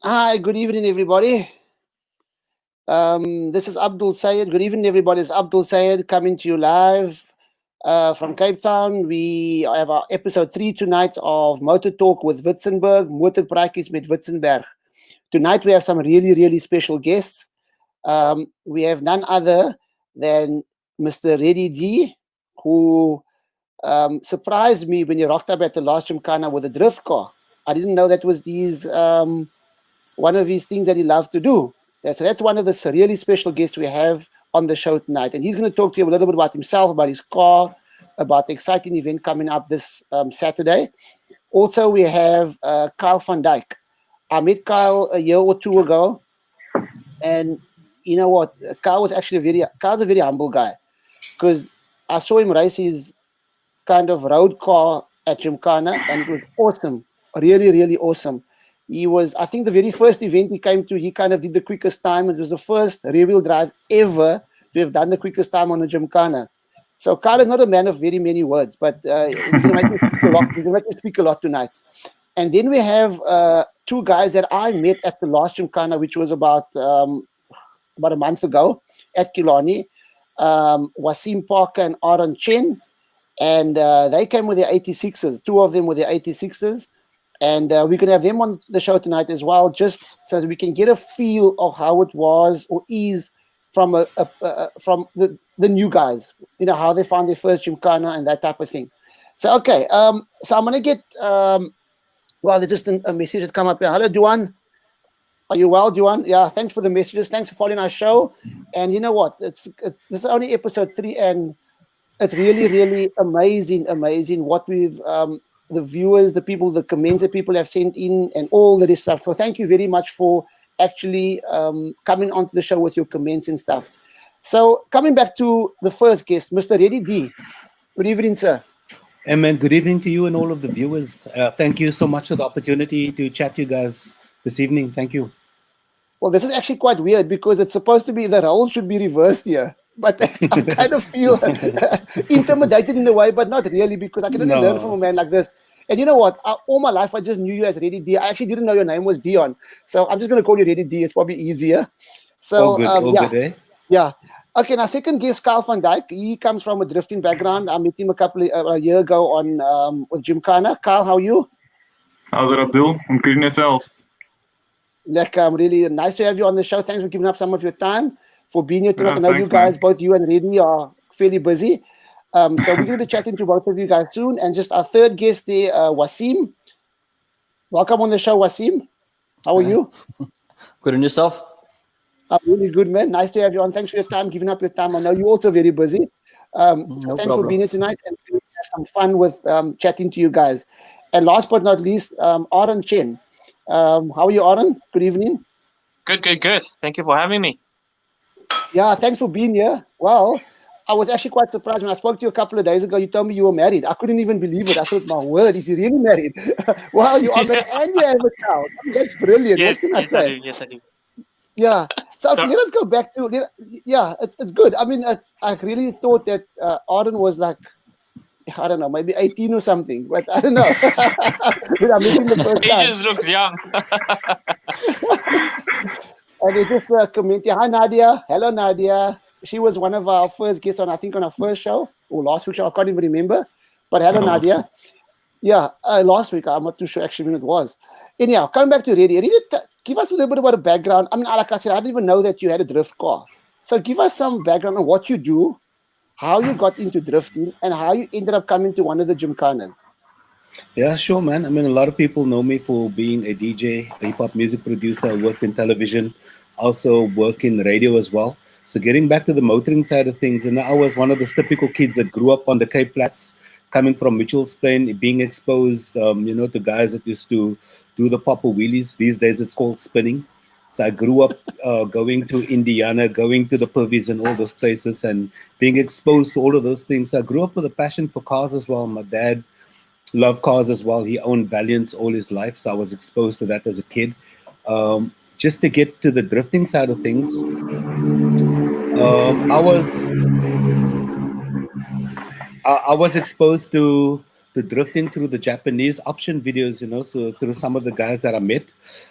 Hi, good evening, everybody. This is Abdul Sayed. Good evening, everybody. It's Abdul Sayed coming to you live from Cape Town. We have our episode 3 tonight of Motor Talk with Witzenberg, Motorpraatjies met Witzenberg. Tonight we have some really, really special guests. We have none other than Mr. Reddy D, who surprised me when he rocked up at the last Gymkhana with a drift car. I didn't know that was one of his things that he loved to do. So that's one of the really special guests we have on the show tonight. And he's going to talk to you a little bit about himself, about his car, about the exciting event coming up this Saturday. Also, we have Kyle van Dijk. I met Kyle a year or two ago. And you know what? Kyle's a very humble guy. Because I saw him race his kind of road car at Gymkhana, and it was awesome. Really, really awesome. He was, I think, the very first event he came to, he kind of did the quickest time. It was the first rear-wheel drive ever to have done the quickest time on a Gymkhana. So Kyle is not a man of very many words, but he's going to make me speak a lot tonight. And then we have two guys that I met at the last Gymkhana, which was about a month ago at Killarney, Waseem Parker and Chen. And they came with their 86s. Two of them with their 86s. And we're going to have them on the show tonight as well, just so that we can get a feel of how it was or is from the new guys, you know, how they found their first Gymkhana and that type of thing. So, okay, so I'm going to get, there's just a message that come up here. Hello, Duan. Are you well, Duan? Yeah, thanks for the messages. Thanks for following our show. And you know what? This is only episode 3, and it's really, really amazing what we've... the viewers, the people, the comments that people have sent in and all of this stuff. So thank you very much for actually coming onto the show with your comments and stuff. So coming back to the first guest, Mr. Reddy D. Good evening, sir. Hey, man, good evening to you and all of the viewers. Thank you so much for the opportunity to chat to you guys this evening. Thank you. Well, this is actually quite weird because it's supposed to be the roles should be reversed here. But I kind of feel intimidated in a way, but not really, because I can only learn from a man like this. And you know what? All my life, I just knew you as Reddy D. I actually didn't know your name was Dion. So I'm just going to call you Reddy D. It's probably easier. So, good, eh? Yeah. Okay, now second guest, Kyle van Dijk. He comes from a drifting background. I met him a year ago on with Gymkhana. Kyle, how are you? How's it, Abdul? I'm good yourself. Really nice to have you on the show. Thanks for giving up some of your time for being here tonight. I know you guys, both you and Reddy, are fairly busy. So we're going to be chatting to both of you guys soon. And just our third guest there, Waseem. Welcome on the show, Waseem. How are you? Good, and yourself? I'm really good, man. Nice to have you on. Thanks for your time, giving up your time. I know you're also very busy. Thanks for being here tonight, and have some fun with chatting to you guys. And last but not least, Chen. How are you, Aaron? Good evening. Good. Thank you for having me. Yeah, thanks for being here. Well, I was actually quite surprised when I spoke to you a couple of days ago. You told me you were married. I couldn't even believe it. I thought, my word, is he really married? Well, you are married and you have a child. That's brilliant. Yes, I do. Yeah. So let us go back to, it's good. I mean, I really thought that Aaron was like, I don't know, maybe 18 or something, but I don't know. I'm meeting the first time. He just looks young. And they just commenting, hi, Nadia. Hello, Nadia. She was one of our first guests on our first show, or last week's show. I can't even remember. But hello, Nadia. Yeah, last week. I'm not too sure actually when it was. Anyhow, coming back to Reddy. Give us a little bit about a background. I mean, like I said, I didn't even know that you had a drift car. So give us some background on what you do, how you got into drifting, and how you ended up coming to one of the Gymkhanas. Yeah, sure, man. I mean, a lot of people know me for being a DJ, a hip hop music producer. I worked in television, also work in radio as well. So getting back to the motoring side of things, and I was one of those typical kids that grew up on the Cape Flats, coming from Mitchell's Plain, being exposed, to guys that used to do the popper wheelies. These days it's called spinning. So I grew up going to Indiana, going to the Purvis and all those places and being exposed to all of those things. So I grew up with a passion for cars as well. My dad loved cars as well. He owned Valiants all his life, so I was exposed to that as a kid. Just to get to the drifting side of things, I was I was exposed to drifting through the Japanese option videos, so through some of the guys that I met.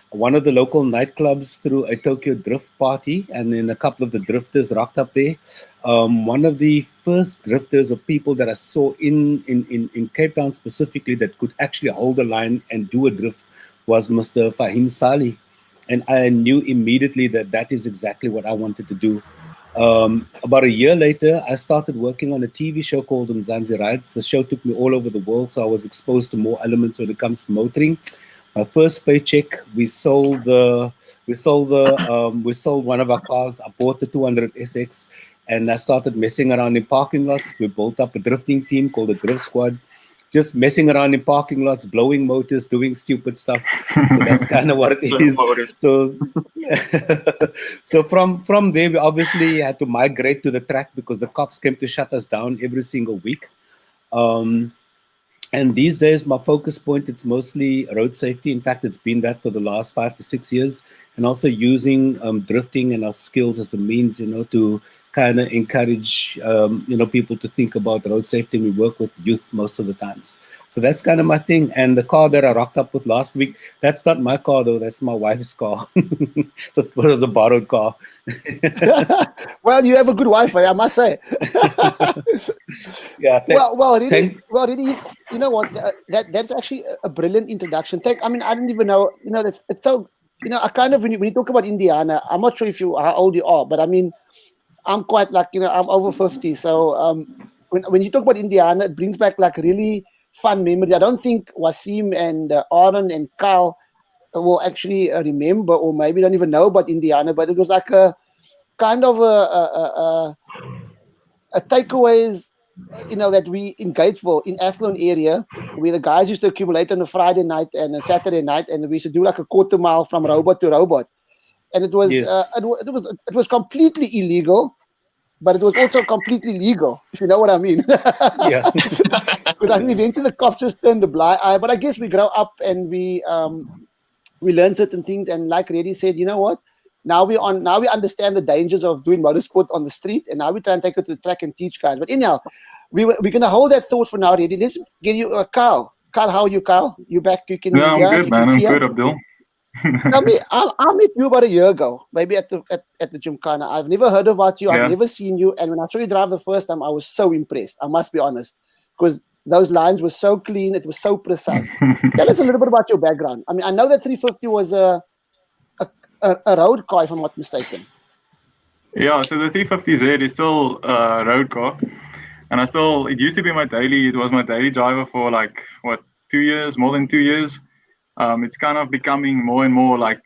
One of the local nightclubs threw a Tokyo drift party, and then a couple of the drifters rocked up there. One of the first drifters or people that I saw in Cape Town specifically that could actually hold a line and do a drift was Mr. Fahim Sali. And I knew immediately that that is exactly what I wanted to do. About a year later, I started working on a TV show called Mzansi Rides. The show took me all over the world, so I was exposed to more elements when it comes to motoring. My first paycheck, we sold one of our cars. I bought the 200 SX, and I started messing around in parking lots. We built up a drifting team called the Drift Squad, just messing around in parking lots, blowing motors, doing stupid stuff. So that's kind of what it is. So, so from there, we obviously had to migrate to the track because the cops came to shut us down every single week. And these days, my focus point, it's mostly road safety. In fact, it's been that for the last 5 to 6 years. And also using drifting and our skills as a means, to kind of encourage, people to think about road safety. We work with youth most of the times. So that's kind of my thing. And the car that I rocked up with last week, that's not my car, though. That's my wife's car. So it was a borrowed car. Well, you have a good wife, I must say. Yeah. Really, you know what? That's actually a brilliant introduction. I mean, I didn't even know. It's so. I kind of when you talk about Indiana, I'm not sure how old you are, but I mean, I'm quite like I'm over 50. So when you talk about Indiana, it brings back like really fun memories. I don't think Waseem and Aaron and Kyle will actually remember, or maybe don't even know about Indiana. But it was like a kind of a takeaways, that we in Gatesville, in Athlone area, where the guys used to accumulate on a Friday night and a Saturday night, and we used to do like a quarter mile from robot to robot, and it was Yes. it was completely illegal, but it was also completely legal, if you know what I mean. Yeah. Because I think eventually the cops just turned the blind eye. But I guess we grow up and we learn certain things, and like Reddy said, you know what? Now we understand the dangers of doing motorsport on the street, and now we try and take it to the track and teach guys. But anyhow, we're gonna hold that thought for now, Reddy. Let's get you Kyle. Kyle, how are you, Kyle? You back? You can Yeah, I'm hear us? good, You man. can I'm see us? good, Abdul. Tell me, I met you about a year ago, maybe at the Gymkhana. I've never heard about you. Yeah. I've never seen you. And when I saw you drive the first time, I was so impressed. I must be honest, because those lines were so clean. It was so precise. Tell us a little bit about your background. I mean, I know that 350 was a road car, if I'm not mistaken. Yeah, so the 350Z is still a road car. And it used to be it was my daily driver for like, 2 years, more than 2 years. It's kind of becoming more and more like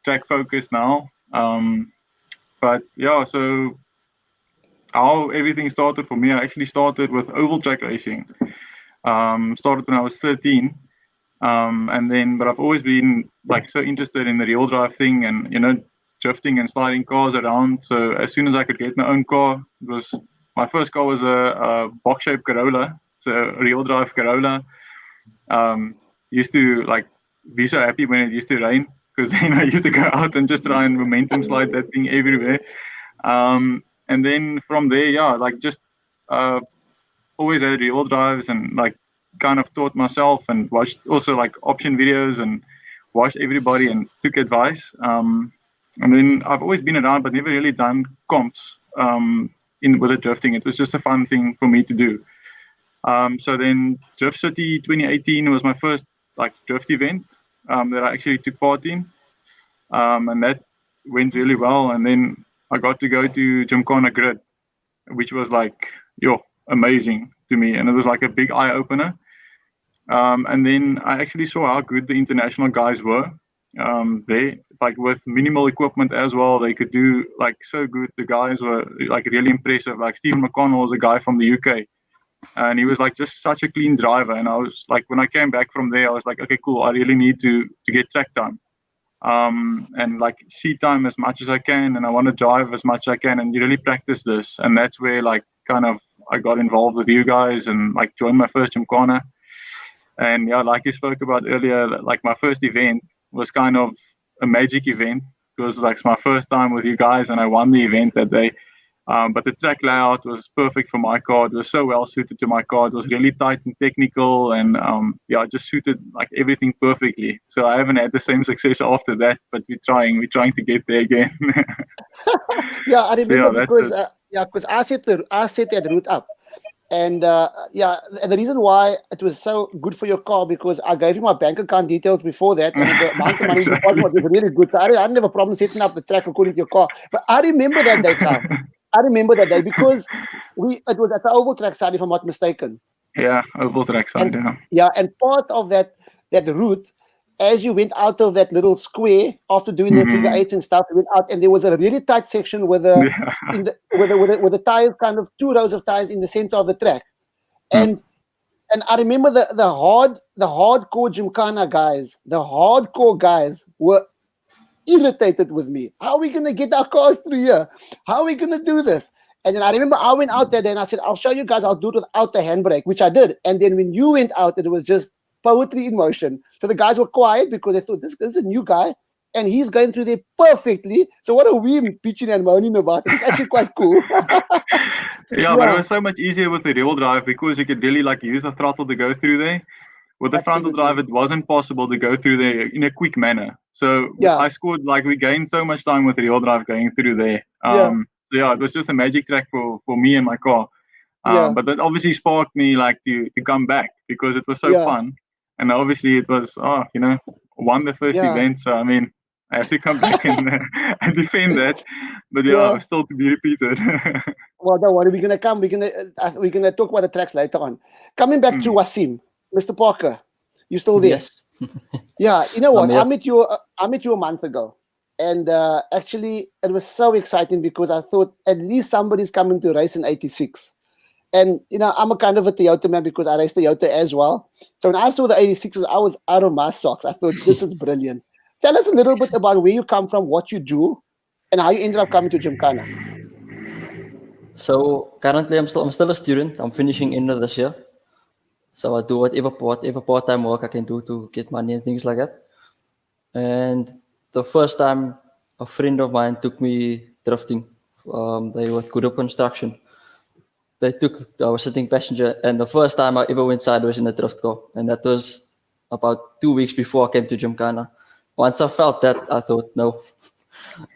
track focused now. But yeah, so how everything started for me, I actually started with oval track racing. Started when I was 13. But I've always been like so interested in the real drive thing and, drifting and sliding cars around. So as soon as I could get my own car, my first car was a box shaped Corolla. So a real drive Corolla. Used to like be so happy when it used to rain because I used to go out and just try and momentum slide that thing everywhere. And then from there, yeah, like just always had real drives and like kind of taught myself and watched also like option videos and watched everybody and took advice. And then I've always been around, but never really done comps with the drifting. It was just a fun thing for me to do. So then Drift City 2018 was my first like drift event that I actually took part in. And that went really well. And then I got to go to Gymkhana Grid, which was like, amazing to me. And it was like a big eye opener. And then I actually saw how good the international guys were. They like with minimal equipment as well. They could do like so good. The guys were like really impressive. Like Stephen McConnell was a guy from the UK, and he was like just such a clean driver. And I was like, when I came back from there, I was like, okay, cool. I really need to get track time, and like see time as much as I can, and I want to drive as much as I can, and really practice this. And that's where like kind of I got involved with you guys and like joined my first Gymkhana. And yeah, like you spoke about earlier, like my first event was kind of a magic event. It was like my first time with you guys, and I won the event that day. But the track layout was perfect for my car. It was so well suited to my car. It was really tight and technical, and yeah, it just suited like everything perfectly. So I haven't had the same success after that, but we're trying to get there again. Yeah, I remember So, because I set that route up. And and the reason why it was so good for your car, because I gave you my bank account details before that, and the amount of money Exactly. was really good. So I didn't have a problem setting up the track according to your car. But I remember that day, Carl. I remember that day because it was at the oval track side, if I'm not mistaken. Yeah, oval track side. Yeah. And part of that route, as you went out of that little square after doing the figure eights and stuff, you went out, and there was a really tight section with the tires, kind of 2 rows of tires in the center of the track. And I remember the hardcore Gymkhana guys, the hardcore guys were irritated with me. How are we gonna get our cars through here? How are we gonna do this? And then I remember I went out there and I said, I'll show you guys, I'll do it without the handbrake, which I did. And then when you went out, it was just poetry in motion. So the guys were quiet because they thought this is a new guy and he's going through there perfectly. So what are we bitching and moaning about? It's actually quite cool. Yeah, but it was so much easier with the real drive because you could really like use the throttle to go through there. With the frontal drive, it wasn't possible to go through there in a quick manner. So I scored, like we gained so much time with the real drive going through there. So yeah, it was just a magic track for me and my car. But that obviously sparked me like to come back because it was so fun. And obviously it was, won the first event. So I mean, I have to come back and defend that. But yeah, still to be repeated. Well, don't worry, we're gonna talk about the tracks later on. Coming back to Waseem, Mr. Parker, you still there? Yes. Yeah, you know what? I'm I met you a month ago, and actually, it was so exciting because I thought at least somebody's coming to race in '86. And I'm a kind of a Toyota man because I raced Toyota as well. So when I saw the '86s, I was out of my socks. I thought this is brilliant. Tell us a little bit about where you come from, what you do, and how you ended up coming to Gymkhana. So currently, I'm still a student. I'm finishing end of this year. So I do whatever part-time work I can do to get money and things like that. And the first time a friend of mine took me drifting, they were with Good Construction. I was sitting passenger, and the first time I ever went sideways in a drift car, and that was about 2 weeks before I came to Gymkhana. Once I felt that, I thought, no,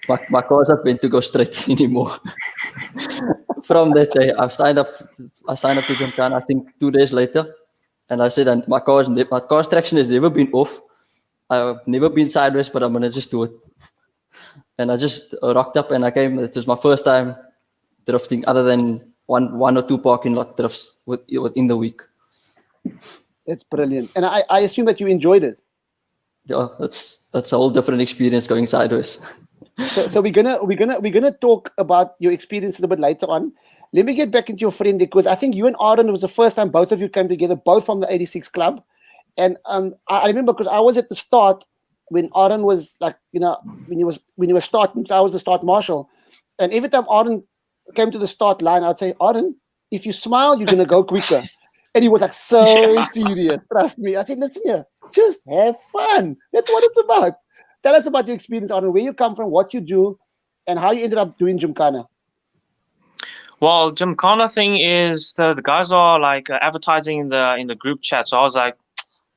my car's not meant to go straight anymore. From that day, I signed up to Gymkhana, I think 2 days later, and I said, my car's traction has never been off. I've never been sideways, but I'm gonna just do it. And I just rocked up, and I came. It was my first time drifting, other than one or two parking lot drifts within the week. It's brilliant, and I assume that you enjoyed it. Yeah, that's a whole different experience going sideways. So we're gonna talk about your experience a little bit later on. Let me get back into your friend, because I think you and Aaron, it was the first time both of you came together, both from the 86 Club. And I remember because I was at the start when Aaron was like, when he was starting, so I was the start marshal. And every time Aaron came to the start line, I'd say, Aaron, if you smile, you're gonna go quicker. And he was like so serious. Trust me. I said, listen here, just have fun. That's what it's about. Tell us about your experience, Aaron, where you come from, what you do, and how you ended up doing Gymkhana. Well, Gymkhana thing is the guys are like advertising in the group chat. So I was like,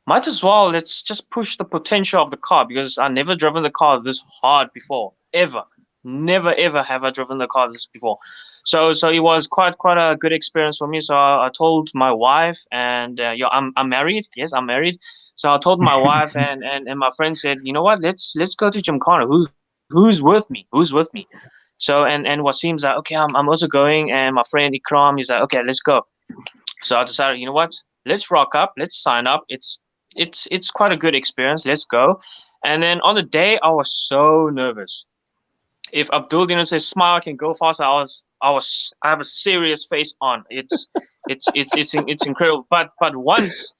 might as well, let's just push the potential of the car, because I never driven the car this hard before, ever. Never ever have I driven the car this before. So it was quite a good experience for me. So I told my wife, and I'm married. Yes, I'm married. So I told my wife, and my friend said, you know what, let's go to Gymkhana. Who's with me? Who's with me? So and Waseem's like, okay, I'm also going, and my friend Ikram, he's like, okay, let's go. So I decided, you know what, let's rock up, let's sign up. It's quite a good experience. Let's go. And then on the day, I was so nervous. If Abdul didn't say smile, I can go faster, I have a serious face on. It's incredible. But once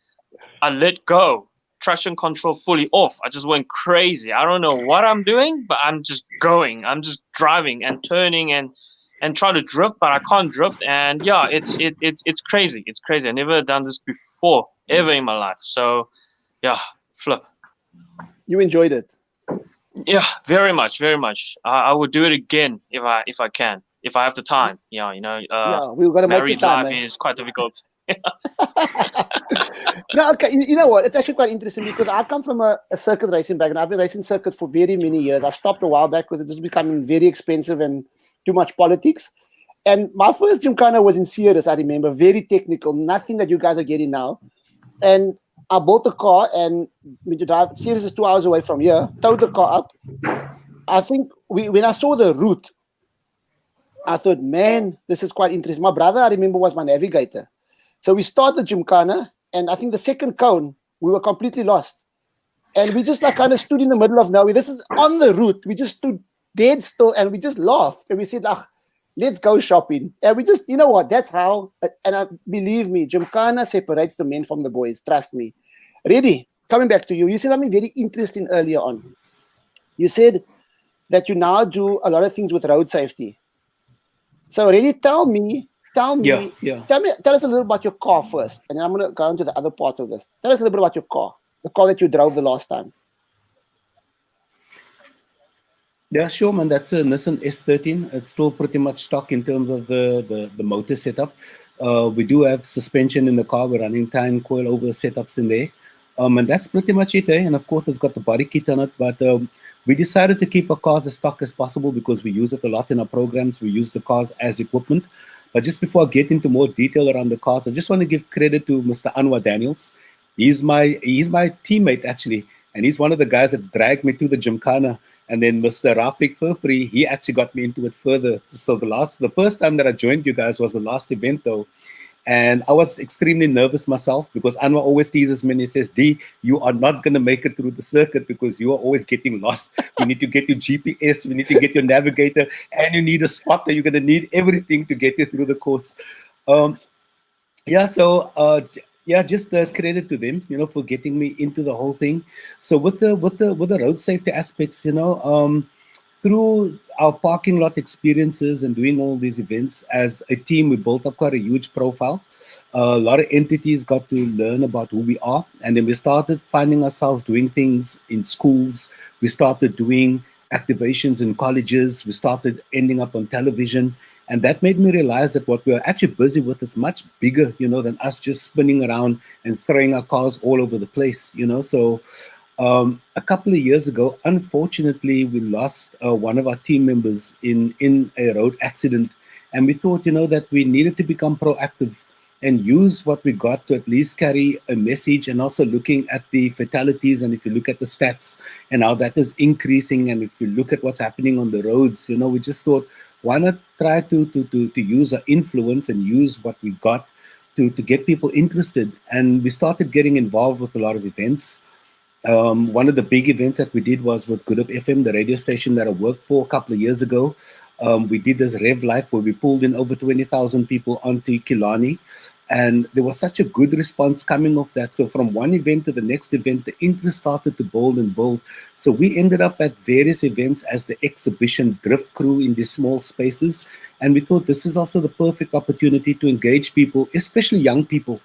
I let go, traction control fully off, I just went crazy. I don't know what I'm doing, but I'm just going. I'm just driving and turning and try to drift, but I can't drift. And yeah, it's crazy. It's crazy. I've never done this before ever in my life. So yeah, flip. You enjoyed it. Yeah, very much, very much. I would do it again if I can, if I have the time. Yeah, Yeah, we've got to make the married time, life man. is quite difficult. No, okay. You know what? It's actually quite interesting because I come from a circuit racing background. I've been racing circuits for very many years. I stopped a while back because it was becoming very expensive and too much politics. And my first Gymkhana was in Ceres, I remember. Very technical, nothing that you guys are getting now. And I bought a car and to drive. Ceres is 2 hours away from here. Towed the car up. I think when I saw the route, I thought, man, this is quite interesting. My brother, I remember, was my navigator. So we started Gymkhana, and I think the second cone, we were completely lost. And we just kind of stood in the middle of nowhere. This is on the route. We just stood dead still, and we just laughed. And we said, let's go shopping. And we just, you know what, that's how, and believe me, Gymkhana separates the men from the boys. Trust me. Reddy, coming back to you, you said something very interesting earlier on. You said that you now do a lot of things with road safety. So Reddy, tell us a little about your car first, and then I'm going to go into the other part of this. Tell us a little bit about your car, the car that you drove the last time. Yeah, sure, man. That's a Nissan S13. It's still pretty much stock in terms of the motor setup. We do have suspension in the car. We're running tie and coil over setups in there. And that's pretty much it, eh? And of course, it's got the body kit on it. But we decided to keep our cars as stock as possible because we use it a lot in our programs. We use the cars as equipment. But just before I get into more detail around the cars, I just want to give credit to Mr. Anwar Daniels. He's my teammate, actually. And he's one of the guys that dragged me to the Gymkhana. And then Mr. Rafik Furfree, he actually got me into it further. So the first time that I joined you guys was the last event, though. And I was extremely nervous myself because Anwar always teases me and he says, D, you are not going to make it through the circuit because you are always getting lost. We need to get your GPS, we need to get your navigator, and you need a spotter. You're going to need everything to get you through the course. Just credit to them, for getting me into the whole thing. So with the road safety aspects, through our parking lot experiences and doing all these events as a team, we built up quite a huge profile. A lot of entities got to learn about who we are, and then we started finding ourselves doing things in schools. We started doing activations in colleges. We started ending up on television. And that made me realize that what we are actually busy with is much bigger, than us just spinning around and throwing our cars all over the place, So a couple of years ago, unfortunately, we lost one of our team members in a road accident. And we thought, that we needed to become proactive and use what we got to at least carry a message, and also looking at the fatalities. And if you look at the stats and how that is increasing, and if you look at what's happening on the roads, we just thought, why not try to use our influence and use what we got to get people interested? And we started getting involved with a lot of events. One of the big events that we did was with Good Up FM, the radio station that I worked for a couple of years ago. We did this Rev Life where we pulled in over 20,000 people onto Killarney. And there was such a good response coming off that. So from one event to the next event, the interest started to build and build. So we ended up at various events as the exhibition drift crew in these small spaces. And we thought this is also the perfect opportunity to engage people, especially young people,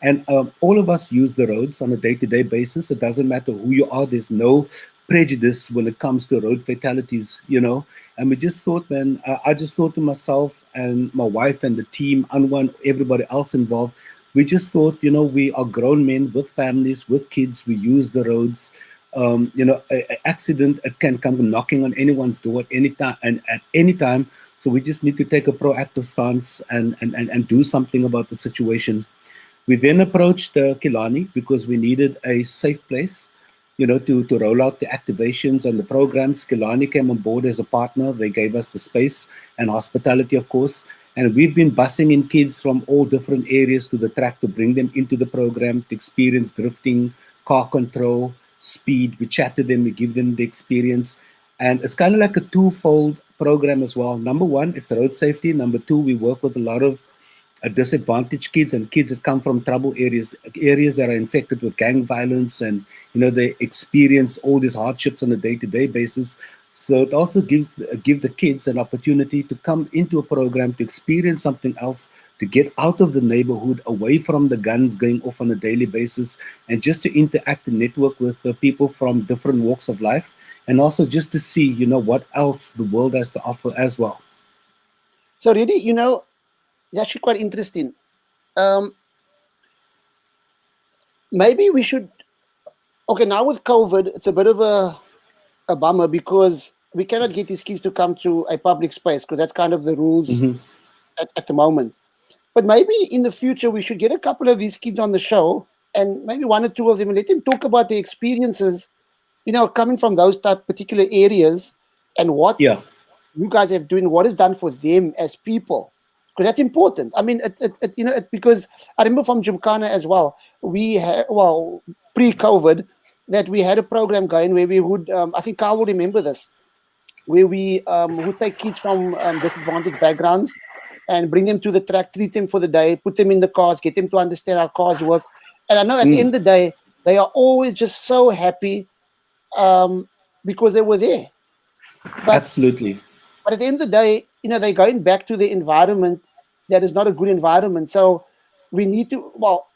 And all of us use the roads on a day-to-day basis. It doesn't matter who you are. There's no prejudice when it comes to road fatalities, And we just thought, man, I just thought to myself and my wife and the team, Anwan, everybody else involved, we just thought, we are grown men with families, with kids. We use the roads. An accident, it can come knocking on anyone's door at any time and at any time. So we just need to take a proactive stance and do something about the situation. We then approached Killarney because we needed a safe place, to roll out the activations and the programs. Killarney came on board as a partner. They gave us the space and hospitality, of course. And we've been busing in kids from all different areas to the track to bring them into the program to experience drifting, car control, speed. We chat to them, we give them the experience. And it's kind of like a twofold program as well. Number one, it's road safety. Number two, we work with a lot of disadvantaged kids and kids that come from trouble areas that are infected with gang violence, and they experience all these hardships on a day-to-day basis. So it also give the kids an opportunity to come into a program to experience something else, to get out of the neighborhood, away from the guns going off on a daily basis, and just to interact and network with people from different walks of life, and also just to see what else the world has to offer as well. So really, it's actually quite interesting. Maybe we should. Okay, now with COVID, it's a bit of a bummer because we cannot get these kids to come to a public space because that's kind of the rules at the moment. But maybe in the future we should get a couple of these kids on the show, and maybe one or two of them, and let them talk about their experiences, coming from those particular areas, and what Yeah. you guys have doing, what is done for them as people, because that's important. I mean, because I remember from Gymkhana as well, we had, pre-COVID, that we had a program going where we would, I think Carl will remember this, where we would take kids from disadvantaged backgrounds and bring them to the track, treat them for the day, put them in the cars, get them to understand how cars work. And I know at the end of the day, they are always just so happy because they were there. But, absolutely. But at the end of the day, they're going back to the environment that is not a good environment. So we need to,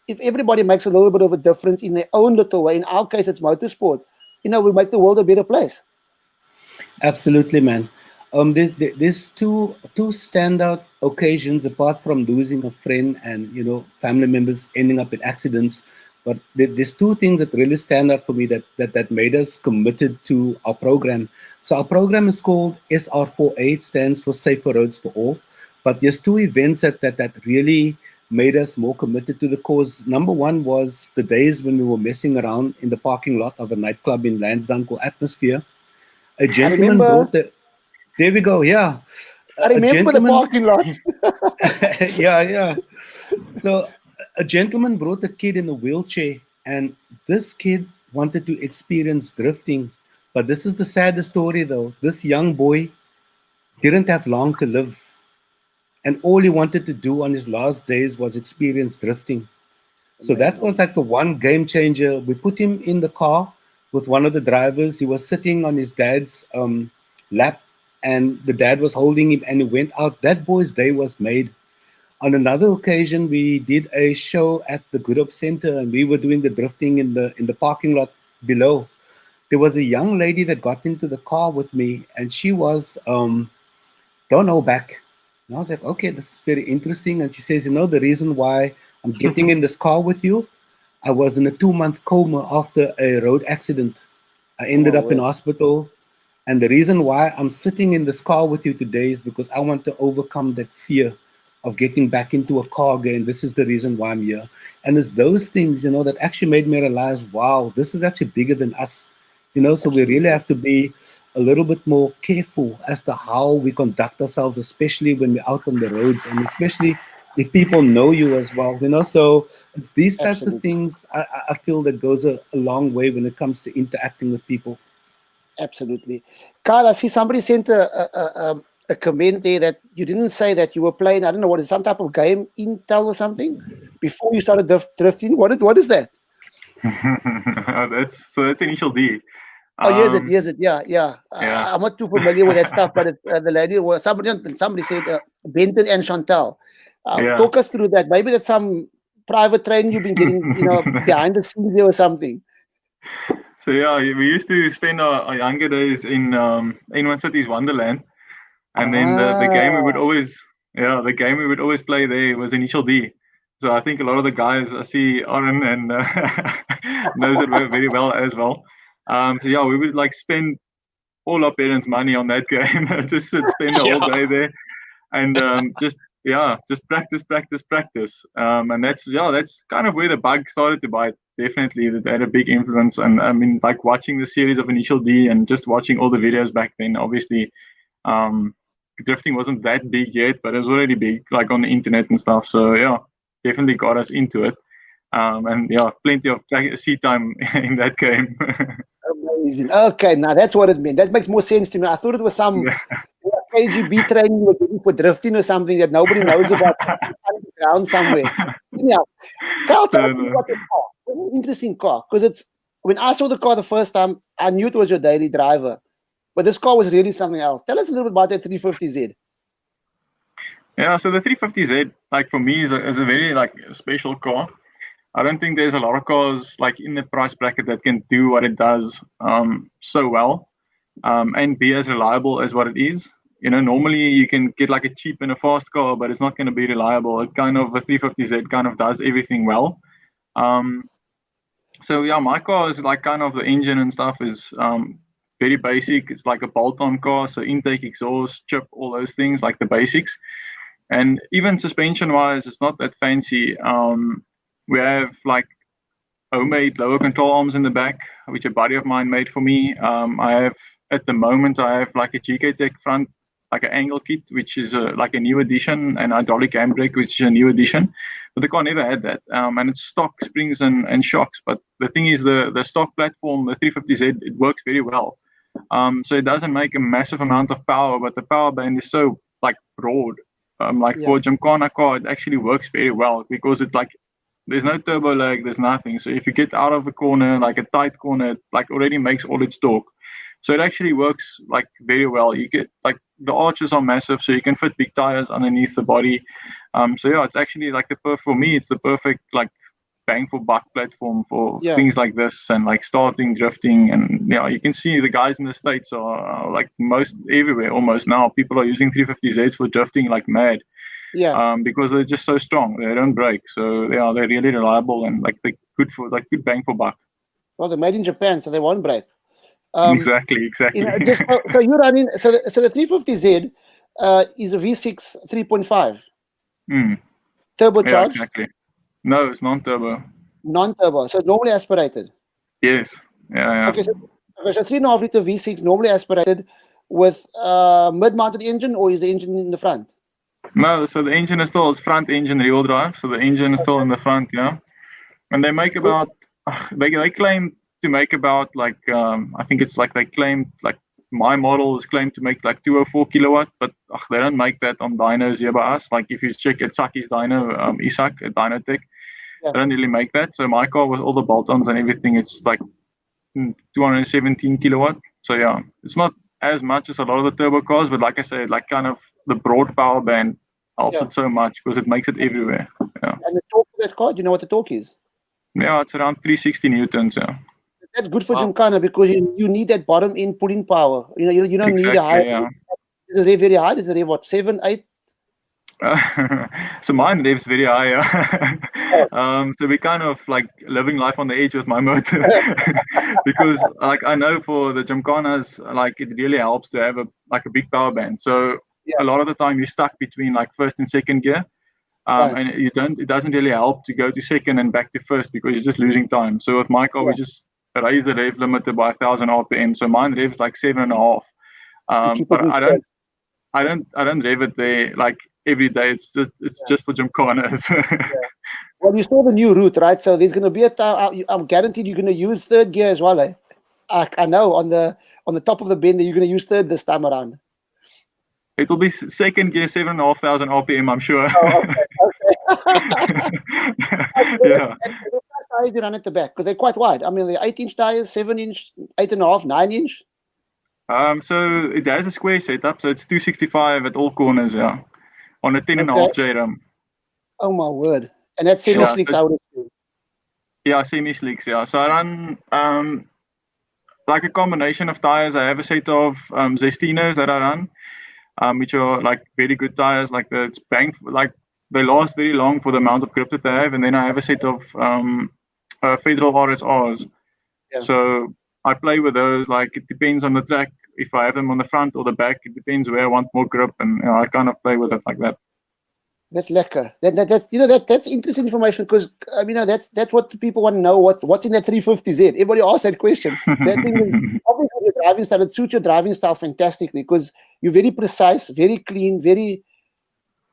if everybody makes a little bit of a difference in their own little way, in our case, it's motorsport, we make the world a better place. Absolutely, man. There's two standout occasions apart from losing a friend and family members ending up in accidents. But there's two things that really stand out for me that made us committed to our program. So our program is called SR4A. It stands for Safer Roads for All. But there's two events that really made us more committed to the cause. Number one was the days when we were messing around in the parking lot of a nightclub in Lansdowne called Atmosphere. A gentleman brought the. There we go. Yeah, I remember the parking lot. yeah. So a gentleman brought a kid in a wheelchair, and this kid wanted to experience drifting. But this is the saddest story, though. This young boy didn't have long to live, and all he wanted to do on his last days was experience drifting. So that was like the one game changer. We put him in the car with one of the drivers. He was sitting on his dad's lap, and the dad was holding him, and he went out. That boy's day was made. On another occasion, we did a show at the Good Hope Center, and we were doing the drifting in the parking lot below. There was a young lady that got into the car with me, and she was don't know back. And I was like, okay, this is very interesting. And she says, the reason why I'm getting in this car with you, I was in a 2-month coma after a road accident. I ended up in hospital. And the reason why I'm sitting in this car with you today is because I want to overcome that fear of getting back into a car again. This is the reason why I'm here. And it's those things, that actually made me realize, wow, this is actually bigger than us. So we really have to be a little bit more careful as to how we conduct ourselves, especially when we're out on the roads, and especially if people know you as well, So it's these types of things I feel that goes a long way when it comes to interacting with people. Absolutely. Carl, I see somebody sent a comment there that you didn't say that you were playing, I don't know, what is some type of game, Intel or something, before you started drifting. What is that? That's Initial D. Yes, it. Yeah. I'm not too familiar with that stuff, but it's, the lady was somebody said Benton and Chantal. Talk us through that. Maybe that's some private training you've been getting, behind the scenes there or something. So yeah, we used to spend our younger days in one city's Wonderland, and then the game we would always play there was Initial D. So I think a lot of the guys, I see Aaron and knows it very well as well. So yeah, we would spend all our parents' money on that game, just spend the whole day there, and just practice. And that's kind of where the bug started to bite. Definitely, that had a big influence. And I mean, watching the series of Initial D and just watching all the videos back then, obviously, drifting wasn't that big yet, but it was already big, like on the internet and stuff. So yeah, definitely got us into it. And yeah, plenty of seat time in that game. Amazing. Okay, now that's what it meant. That makes more sense to me. I thought it was some KGB training for drifting or something that nobody knows about underground somewhere. Yeah. Tell me about the car. It's an interesting car, because when I saw the car the first time, I knew it was your daily driver, but this car was really something else. Tell us a little bit about that 350Z. Yeah, so the 350Z, like for me, is a very like special car. I don't think there's a lot of cars like in the price bracket that can do what it does so well, and be as reliable as what it is. Normally you can get like a cheap and a fast car, but it's not going to be reliable. The 350Z kind of does everything well. So yeah, my car is like kind of the engine and stuff is very basic. It's like a bolt-on car, so intake, exhaust, chip, all those things, like the basics. And even suspension-wise, it's not that fancy. We have like homemade lower control arms in the back, which a buddy of mine made for me. At the moment, I have like a GK86 front, like an angle kit, which is like a new edition, and hydraulic handbrake, which is a new edition. But the car never had that, and it's stock springs and shocks. But the thing is, the stock platform, the 350Z, it works very well. So it doesn't make a massive amount of power, but the power band is so like broad. For a Gymkhana car, it actually works very well because it like there's no turbo lag, there's nothing. So if you get out of a corner, like a tight corner, it like already makes all its torque. So it actually works like very well. You get like the arches are massive, so you can fit big tires underneath the body. So yeah, it's actually like for me, it's the perfect like bang for buck platform for things like this and like starting drifting. And you can see the guys in the States are like most everywhere almost now. People are using 350Zs for drifting like mad. Because they're just so strong. They don't break. So they're really reliable and like they're good bang for buck. Well, they're made in Japan, so they won't break. Exactly. So you're running. So the 350Z is a V6 3.5 turbocharged. Yeah, exactly. No, it's non-turbo. Non-turbo, so normally aspirated. Yes. Yeah. Okay, so 3.5 liter V6 normally aspirated with mid-mounted engine, or is the engine in the front? No, so the engine is still front engine rear drive. So the engine is still in the front, And they make about they claim to make about like I think it's like they claim like my model is claimed to make like 204 kilowatt, but they don't make that on dynos here by us. Like if you check at Saki's dyno, Isak at Dynotech, they don't really make that. So my car with all the bolt-ons and everything, it's like 217 kilowatt. So yeah, it's not as much as a lot of the turbo cars, but like I said, like kind of the broad power band helps it so much because it makes it everywhere. Yeah. And the torque of that car, do you know what the torque is? Yeah, it's around 360 newtons. Yeah. That's good for Gymkhana because you need that bottom end pulling power. You don't need a high. Yeah. Is it very high? Is it what 7, 8? So mine revs very high. So we kind of like living life on the edge with my motor because like I know for the Gymkhanas, like it really helps to have a big power band. So a lot of the time you're stuck between like first and second gear. And it doesn't really help to go to second and back to first because you're just losing time. So with my car, we just raise the rev limiter by 1,000 RPM. So mine revs like 7.5. But I don't rev it there like every day. It's just for Gymkhanas. Well, you saw the new route, right? So there's going to be a time. I'm guaranteed you're going to use third gear as well. I know on the top of the bend that you're going to use third this time around. It will be second gear, 7,500 RPM, I'm sure. Yeah. What tires do you run at the back? Because they're quite wide. I mean, they're 8-inch tires, 7-inch, 8.5, 9-inch. So it has a square setup, so it's 265 at all corners, on a 10.5 J rim. Oh my word! And that's semi-slicks, I would assume. Yeah, semi-slicks, So I run like a combination of tires. I have a set of Zestinos that I run. Which are like very good tires, like they last very long for the amount of grip that they have. And then I have a set of Federal RSRs. So I play with those. Like it depends on the track. If I have them on the front or the back, it depends where I want more grip, and I kind of play with it like that. That's lekker. That's interesting information because that's what the people want to know. What's in that 350Z? Everybody asks that question. That thing is obviously your driving style. It suits your driving style fantastically because you're very precise, very clean,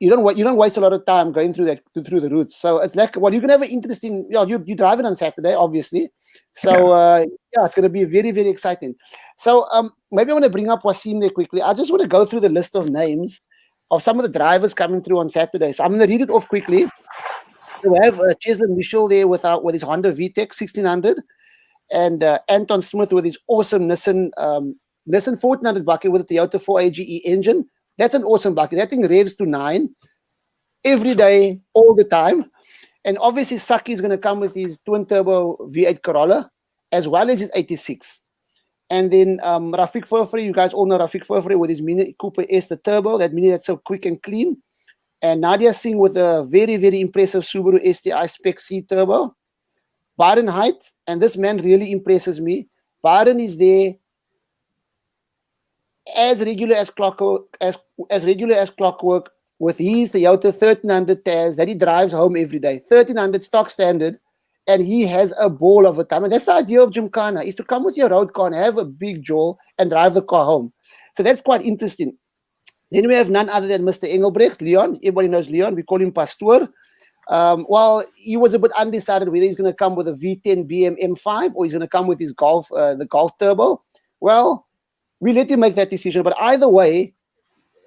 you don't waste a lot of time going through the routes. So it's like, well, you're gonna have an interesting. You're driving on Saturday, obviously. So it's gonna be very, very exciting. So maybe I want to bring up Waseem there quickly. I just want to go through the list of names of some of the drivers coming through on Saturday. So I'm gonna read it off quickly. So we have Chen Michel there with his Honda VTEC 1600, and Anton Smith with his awesome Nissan 1400 bucket with a Toyota 4AGE engine. That's an awesome bucket. That thing revs to 9 every day, all the time. And obviously, Saki is going to come with his twin-turbo V8 Corolla, as well as his 86. And then Rafiq Furfrey, you guys all know Rafiq Furfrey with his Mini Cooper S, the turbo, that Mini that's so quick and clean. And Nadia Singh with a very, very impressive Subaru STI Spec C turbo. Byron Height, and this man really impresses me. Byron is there as regular as clockwork with his Toyota 1300 Taz that he drives home every day. 1300 stock standard, and he has a ball of a time. And that's the idea of Gymkhana, is to come with your road car and have a big jaw and drive the car home. So that's quite interesting. Then we have none other than Mr. Engelbrecht, Leon. Everybody knows Leon. We call him Pastor. Well, he was a bit undecided whether he's going to come with a V10 BM M5 or he's going to come with his Golf, the Golf Turbo. Well, we let him make that decision. But either way,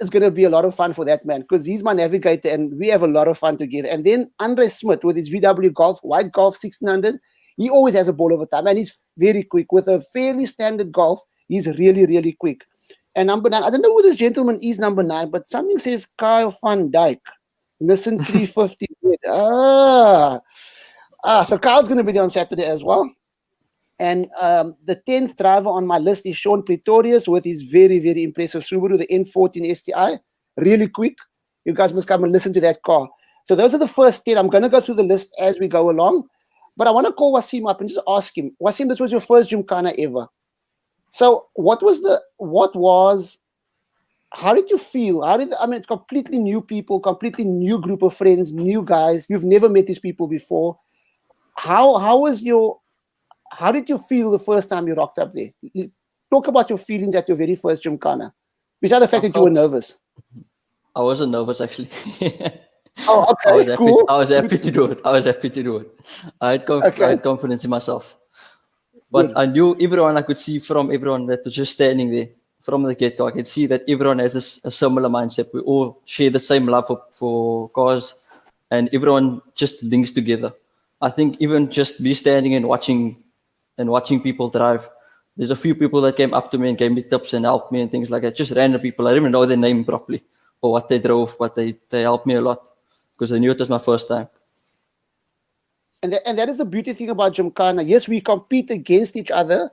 it's going to be a lot of fun for that man because he's my navigator and we have a lot of fun together. And then Andre Smith with his VW Golf, white Golf 1600, he always has a ball of a time and he's very quick. With a fairly standard Golf, he's really, really quick. And number 9, I don't know who this gentleman is, number 9, but something says Kyle van Dijk. Nissan 350. So Kyle's going to be there on Saturday as well. And the 10th driver on my list is Sean Pretorius with his very, very impressive Subaru, the N14 STI. Really quick. You guys must come and listen to that car. So those are the first 10. I'm going to go through the list as we go along. But I want to call Waseem up and just ask him, Waseem, this was your first Gymkhana ever. So how did you feel? It's completely new people, completely new group of friends, new guys. You've never met these people before. How did you feel the first time you rocked up there? Talk about your feelings at your very first Gymkhana. Besides the fact that you were nervous. I wasn't nervous actually. Oh, okay, cool. I was happy to do it. I had confidence in myself. But I knew everyone, I could see from everyone that was just standing there from the get-go. I could see that everyone has a similar mindset. We all share the same love for cars and everyone just links together. I think even just me standing and watching people drive, there's a few people that came up to me and gave me tips and helped me and things like that. Just random people. I didn't even know their name properly or what they drove, but they helped me a lot because I knew it was my first time. And that is the beauty thing about Gymkhana. Yes, we compete against each other,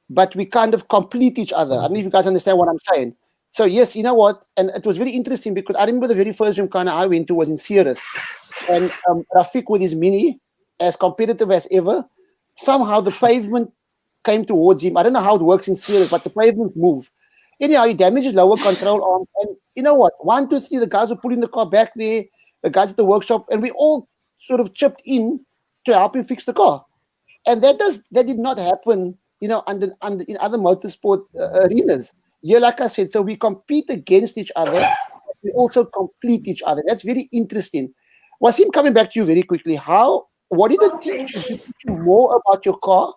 but we kind of complete each other. I don't know if you guys understand what I'm saying. So yes, you know what? And it was very interesting because I remember the very first Gymkhana I went to was in Ceres. And Rafiq with his Mini, as competitive as ever, somehow the pavement came towards him. I don't know how it works in Ceres, but the pavement moved. Anyhow, he damaged his lower control arm. And you know what? 1, 2, 3, the guys were putting the car back there, the guys at the workshop, and we all sort of chipped in to help him fix the car. And that did not happen, in other motorsport arenas. Yeah, like I said, so we compete against each other. We also complete each other. That's very interesting. Waseem, coming back to you very quickly, what did it teach you? Did it teach you more about your car?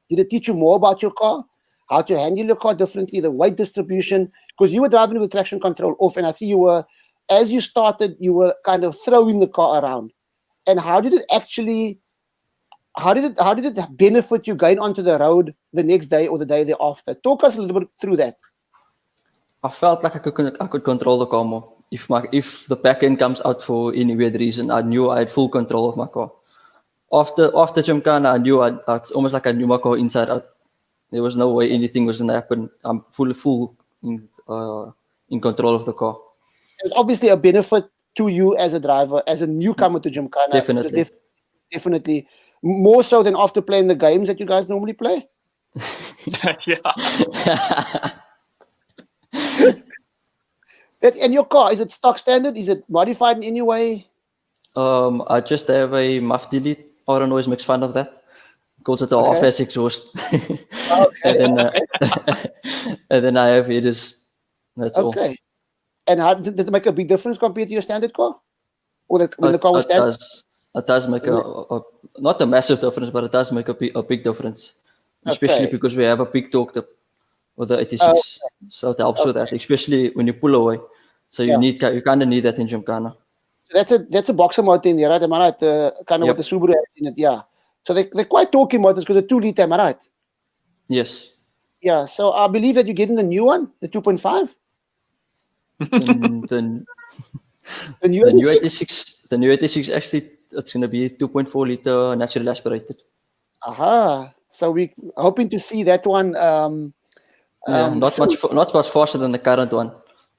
Did it teach you more about your car? How to handle your car differently, the weight distribution? Because you were driving with traction control off, and I see as you started, you were kind of throwing the car around. And how did it benefit you going onto the road the next day or the day thereafter? Talk us a little bit through that. I felt like I could control the car more. If the back end comes out for any weird reason, I knew I had full control of my car. After Gymkhana, I knew it's almost like I knew my car inside out. There was no way anything was going to happen. I'm full in control of the car. There's obviously a benefit to you as a driver, as a newcomer to Gymkhana. Definitely. Definitely. More so than after playing the games that you guys normally play? Yeah. And your car, is it stock standard? Is it modified in any way? I just have a muff delete. Aaron always makes fun of that. Calls it a half-ass exhaust. Okay. and then I have headers. That's all. Okay. And how does it make a big difference compared to your standard car? Or when the car was standard? It does make not a massive difference, but it does make a big difference. Especially Okay. because we have a big torque tip with the 86. So it helps with that, especially when you pull away. So you kind of need that in Gymkhana. That's a boxer motor in there, right? Am I right? Kind of what the Subaru has in it, yeah. So they're quite torquey motors because they're 2 liter, am I right? Yes. Yeah. So I believe that you're getting the new one, the 2.5. The new 86. The new 86 actually, it's going to be 2.4 liter naturally aspirated. Aha. So we're hoping to see that one. Not much faster than the current one.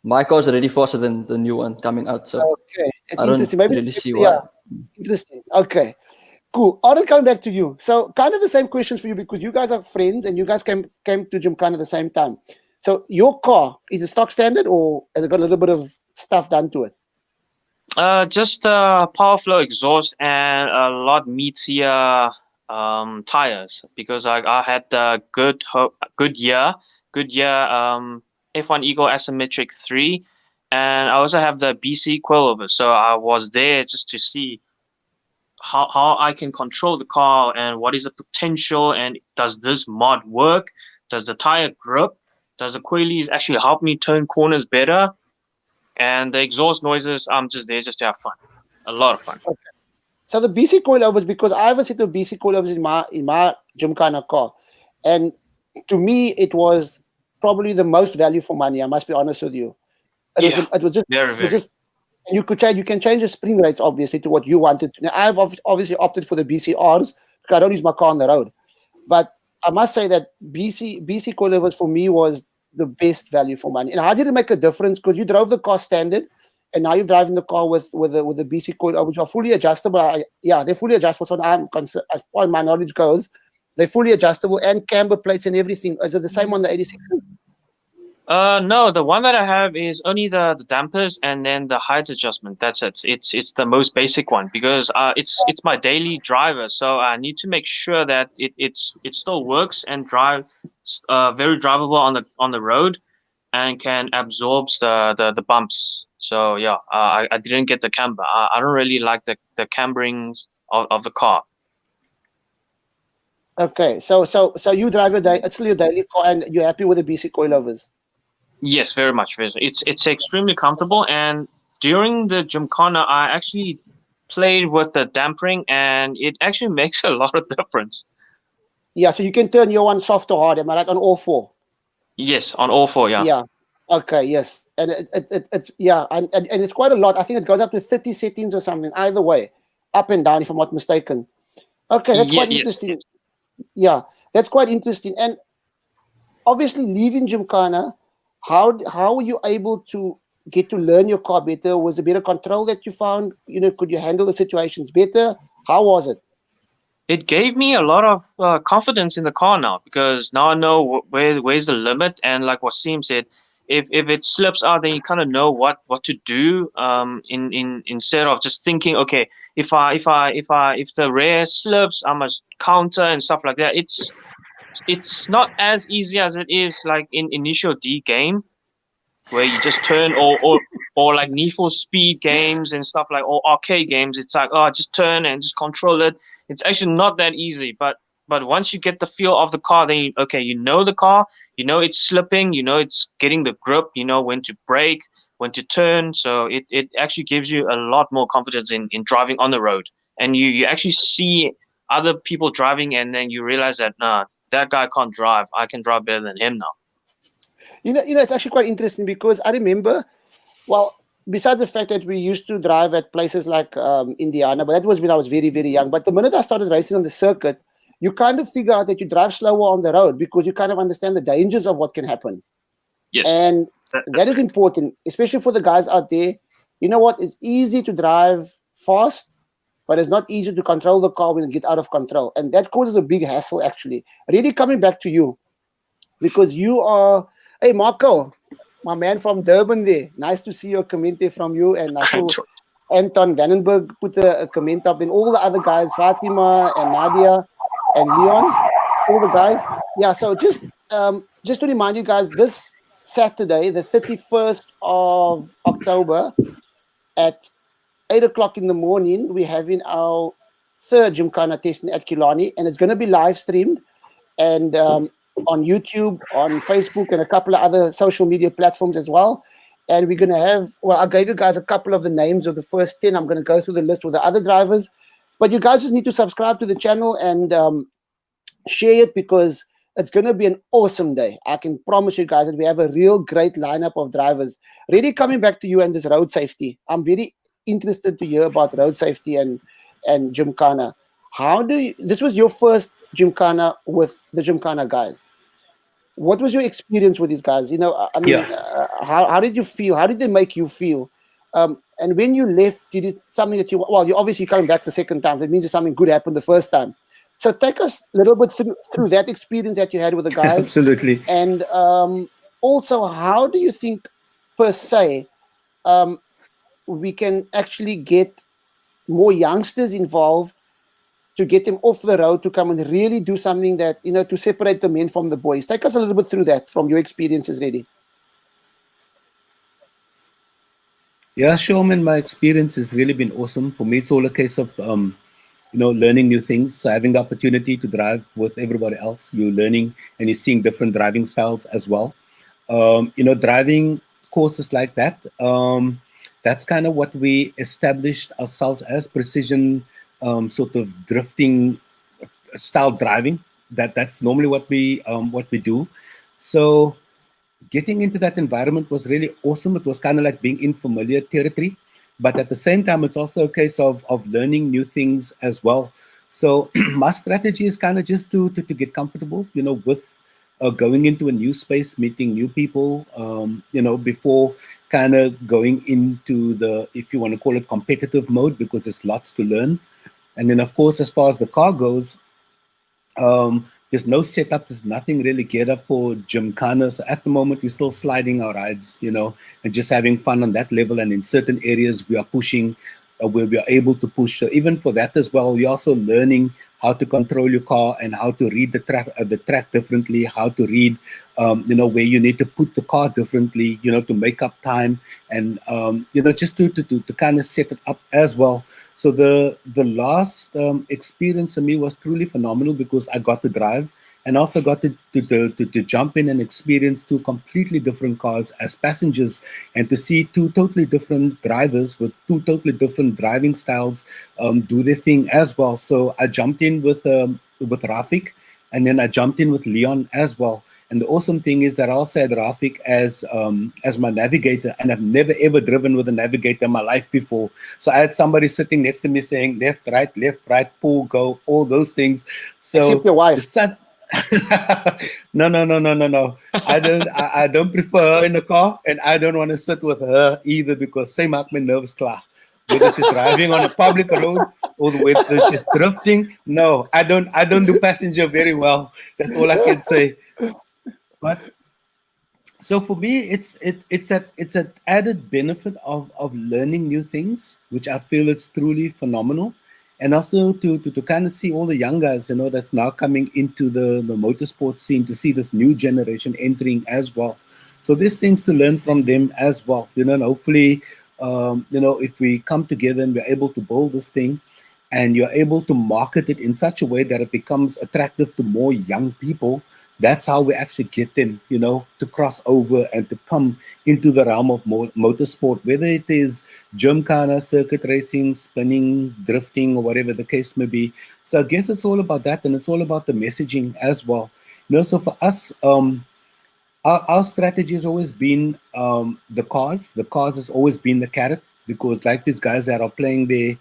My car is already faster than the new one coming out. So okay, it's I don't interesting. Maybe really see why. Interesting. Okay, cool. I'll come back to you. So kind of the same questions for you because you guys are friends and you guys came to Gymkhana at the same time. So your car, is it stock standard or has it got a little bit of stuff done to it? Just power flow exhaust and a lot meatier tires because I had good year F1 Eagle Asymmetric 3, and I also have the BC coilover. So I was there just to see how I can control the car and what is the potential, and does this mod work? Does the tire grip? Does the coilies actually help me turn corners better? And the exhaust noises, I'm just there just to have fun. A lot of fun. Okay. So the BC coilovers, because I have a set of BC coilovers in my Gymkhana car, and to me it was probably the most value for money. I must be honest with you. It was just you can change the spring rates obviously to what you wanted. Now I've obviously opted for the BCRs because I don't use my car on the road, but I must say that BC coilovers for me was the best value for money. And how did it make a difference? Because you drove the car standard, and now you're driving the car with the BC coilovers, which are fully adjustable. They're fully adjustable. So I'm concerned, as far as my knowledge goes, they're fully adjustable and camber plates and everything. Is it the same on the 86s? No, the one that I have is only the dampers and then the height adjustment. That's it. It's the most basic one because it's my daily driver, so I need to make sure that it still works and drive very drivable on the road and can absorb the bumps. So yeah, I didn't get the camber. I don't really like the camberings of the car. Okay, so you drive it's still your daily car, and you're happy with the BC coilovers? Yes, very much. It's extremely comfortable, and during the Gymkhana, I actually played with the dampering, and it actually makes a lot of difference. Yeah, so you can turn your one soft or hard. Am I right? On all 4? Yes, on all 4. Yeah. Yeah. Okay. Yes, and it's and it's quite a lot. I think it goes up to 30 settings or something. Either way, up and down, if I'm not mistaken. Okay, that's quite interesting. Yes. Yeah, that's quite interesting. And obviously, leaving Gymkhana, how were you able to get to learn your car better? Was there better control that you found? Could you handle the situations better? How was it? It gave me a lot of confidence in the car now because now I know where's the limit, and like Waseem said, if it slips out, then you kind of know what to do. Instead of just thinking, okay, if the rear slips, I must counter and stuff like that. It's not as easy as it is like in initial D game, where you just turn or like Need for Speed games and stuff like, or arcade games. It's like, just turn and just control it. It's actually not that easy, but once you get the feel of the car, then you know the car, it's slipping, it's getting the grip, when to brake, when to turn. So it actually gives you a lot more confidence in driving on the road, and you actually see other people driving, and then you realize that that guy can't drive. I can drive better than him now. It's actually quite interesting because I remember, well, besides the fact that we used to drive at places like Indiana, but that was when I was very, very young. But the minute I started racing on the circuit, you kind of figure out that you drive slower on the road because you kind of understand the dangers of what can happen. Yes. And that is important, especially for the guys out there. You know what? It's easy to drive fast, but it's not easy to control the car when it gets out of control. And that causes a big hassle, actually. Really coming back to you, because you are... Hey, Marco, my man from Durban there. Nice to see your comment there from you. And I saw Anton Vandenberg put a comment up. Then all the other guys, Fatima and Nadia and Leon, all the guys. Yeah, so just to remind you guys, this Saturday, the 31st of October at 8 o'clock in the morning, we're having our third Gymkhana testing at Killarney, and it's going to be live streamed and on YouTube, on Facebook, and a couple of other social media platforms as well. And we're going to have, well, I gave you guys a couple of the names of the first 10. I'm going to go through the list with the other drivers. But you guys just need to subscribe to the channel and share it, because it's going to be an awesome day. I can promise you guys that we have a real great lineup of drivers. Really coming back to you and this road safety. I'm very interested to hear about road safety and Gymkhana. This was your first Gymkhana with the Gymkhana guys. What was your experience with these guys? You know, I mean, how did you feel? How did they make you feel? And when you left, did it something that you obviously coming back the second time. That means that something good happened the first time. So take us a little bit through that experience that you had with the guys. Absolutely. And also, how do you think, per se, we can actually get more youngsters involved to get them off the road to come and really do something that, you know, to separate the men from the boys? Take us a little bit through that from your experiences, Reddy. Yeah, sure, man. My experience has really been awesome. For me, it's all a case of, learning new things. So having the opportunity to drive with everybody else, you're learning and you're seeing different driving styles as well. Driving courses like that, that's kind of what we established ourselves as, precision sort of drifting style driving. That's normally what we do. So getting into that environment was really awesome. It was kind of like being in familiar territory, but at the same time, it's also a case of learning new things as well. So my strategy is kind of just to get comfortable, with going into a new space, meeting new people, before kind of going into the, if you want to call it, competitive mode, because there's lots to learn. And then, of course, as far as the car goes, there's no setup, there's nothing really geared up for Gymkhana. So at the moment, we're still sliding our rides, and just having fun on that level. And in certain areas, we are pushing where we are able to push. So even for that as well, we're also learning how to control your car and how to read the track differently, how to read, where you need to put the car differently, to make up time, and just to kind of set it up as well. So the last experience for me was truly phenomenal, because I got to drive and also got to jump in and experience two completely different cars as passengers, and to see two totally different drivers with two totally different driving styles do their thing as well. So I jumped in with Rafik, and then I jumped in with Leon as well. And the awesome thing is that I also had Rafik as my navigator, and I've never ever driven with a navigator in my life before. So I had somebody sitting next to me saying left, right, pull, go, all those things. So except your wife. No. I don't prefer her in the car, and I don't want to sit with her either, because sy maak my nerves klaar. Whether she's driving on a public road or whether she's drifting. No, I don't do passenger very well. That's all I can say. But so for me, it's an added benefit of learning new things, which I feel it's truly phenomenal. And also to kind of see all the young guys, that's now coming into the motorsport scene, to see this new generation entering as well. So there's things to learn from them as well, and hopefully, if we come together and we're able to build this thing, and you're able to market it in such a way that it becomes attractive to more young people, that's how we actually get them, to cross over and to come into the realm of motorsport, whether it is Gymkhana, circuit racing, spinning, drifting, or whatever the case may be. So I guess it's all about that, and it's all about the messaging as well. So for us, our strategy has always been the cars. The cars has always been the carrot, because like these guys that are playing their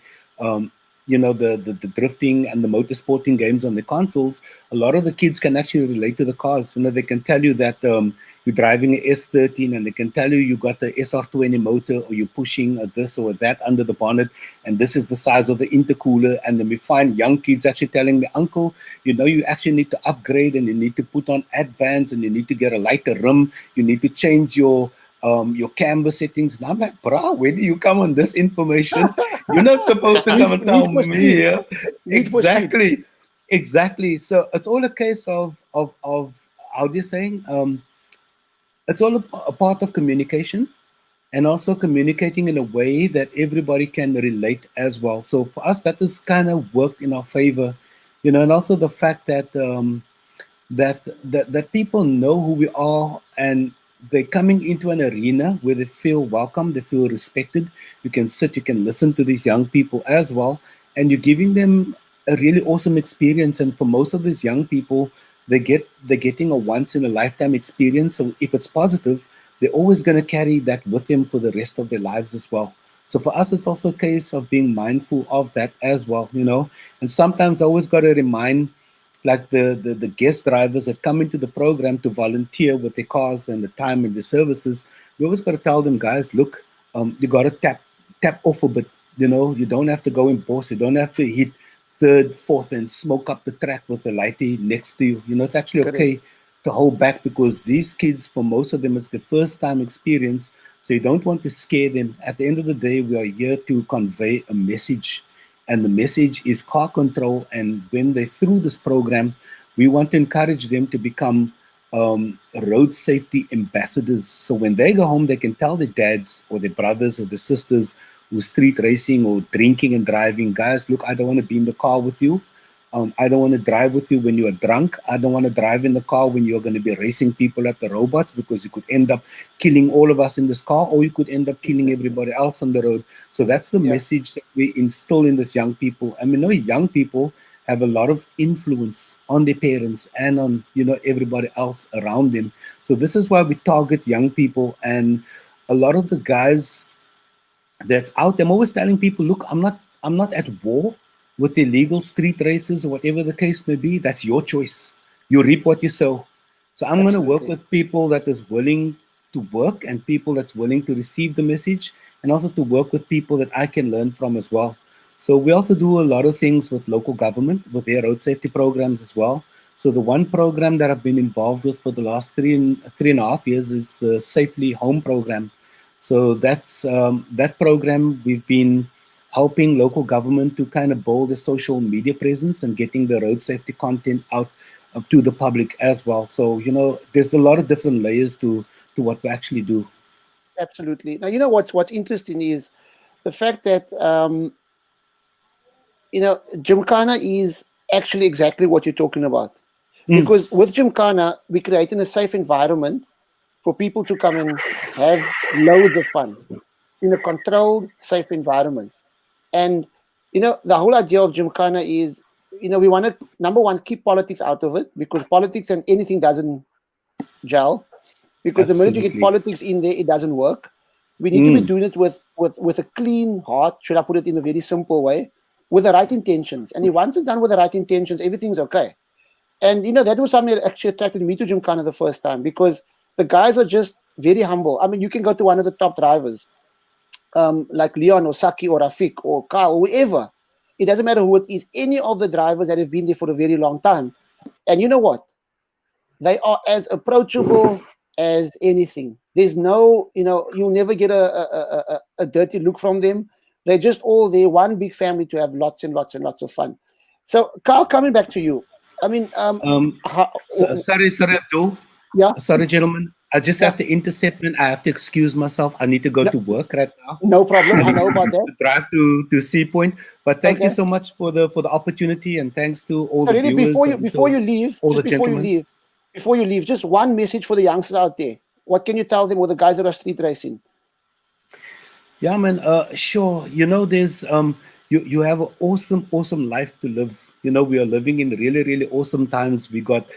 the drifting and the motorsporting games on the consoles, a lot of the kids can actually relate to the cars. They can tell you that you're driving an S13, and they can tell you got the SR20 motor, or you're pushing this or that under the bonnet, and this is the size of the intercooler. And then we find young kids actually telling me, uncle, you actually need to upgrade, and you need to put on advance, and you need to get a lighter rim, you need to change your your camber settings. And I'm like, bro, where do you come on this information? You're not supposed to come and tell me. Yeah? Exactly. Exactly. So it's all a case of how do you saying? It's all a part of communication, and also communicating in a way that everybody can relate as well. So for us, that has kind of worked in our favor, and also the fact that that people know who we are, and they're coming into an arena where they feel welcome, they feel respected. You can sit, you can listen to these young people as well, and you're giving them a really awesome experience. And for most of these young people, they're getting a once in a lifetime experience. So if it's positive, they're always going to carry that with them for the rest of their lives as well. So for us, it's also a case of being mindful of that as well. And sometimes I always got to remind, like the guest drivers that come into the program to volunteer with their cars and the time and the services. We always got to tell them, guys, look, you got to tap off a bit. You don't have to go in boss. You don't have to hit third, fourth, and smoke up the track with the lighty next to you. It's actually okay to hold back, because these kids, for most of them, it's the first time experience. So you don't want to scare them. At the end of the day, we are here to convey a message, and the message is car control. And when they're through this program, we want to encourage them to become road safety ambassadors. So when they go home, they can tell their dads or their brothers or their sisters who's street racing or drinking and driving, guys, look, I don't want to be in the car with you. I don't want to drive with you when you are drunk. I don't want to drive in the car when you're going to be racing people at the robots, because you could end up killing all of us in this car, or you could end up killing everybody else on the road. So that's the message that we instill in these young people. And we know young people have a lot of influence on their parents and on everybody else around them. So this is why we target young people. And a lot of the guys that's out there, I'm always telling people, look, I'm not at war with illegal street races or whatever the case may be. That's your choice. You reap what you sow. So I'm going to work with people that is willing to work, and people that's willing to receive the message, and also to work with people that I can learn from as well. So we also do a lot of things with local government, with their road safety programs as well. So the one program that I've been involved with for the last three and a half years is the Safely Home program. So that's that program. We've been helping local government to kind of build a social media presence and getting the road safety content out to the public as well. So there's a lot of different layers to what we actually do. Absolutely. Now what's interesting is the fact that Gymkhana is actually exactly what you're talking about. Because with Gymkhana, we're creating a safe environment for people to come and have loads of fun in a controlled, safe environment. And the whole idea of Gymkhana is, we want to, number one, keep politics out of it, because politics and anything doesn't gel. Because the minute you get politics in there, it doesn't work. We need to be doing it with a clean heart, should I put it in a very simple way, with the right intentions. And once it's done with the right intentions, everything's okay. And that was something that actually attracted me to Gymkhana the first time, because the guys are just very humble. I mean, you can go to one of the top drivers, like Leon or Saki or Rafik or Carl or whoever. It doesn't matter who it is, any of the drivers that have been there for a very long time. And you know what? They are as approachable as anything. There's no, you'll never get a dirty look from them. They're just all there, one big family, to have lots and lots and lots of fun. So, Carl, coming back to you. I mean, sorry, Abdul. Yeah. Sorry, gentlemen. I just have to intercept, and I have to excuse myself. I need to go to work right now. No problem. I know about that. To drive to Sea Point. But thank you so much for the opportunity, and thanks to all the viewers. Before you leave, just one message for the youngsters out there. What can you tell them, with the guys that are street racing? Yeah, man. Sure. There's you have an awesome life to live. We are living in really, really awesome times. We got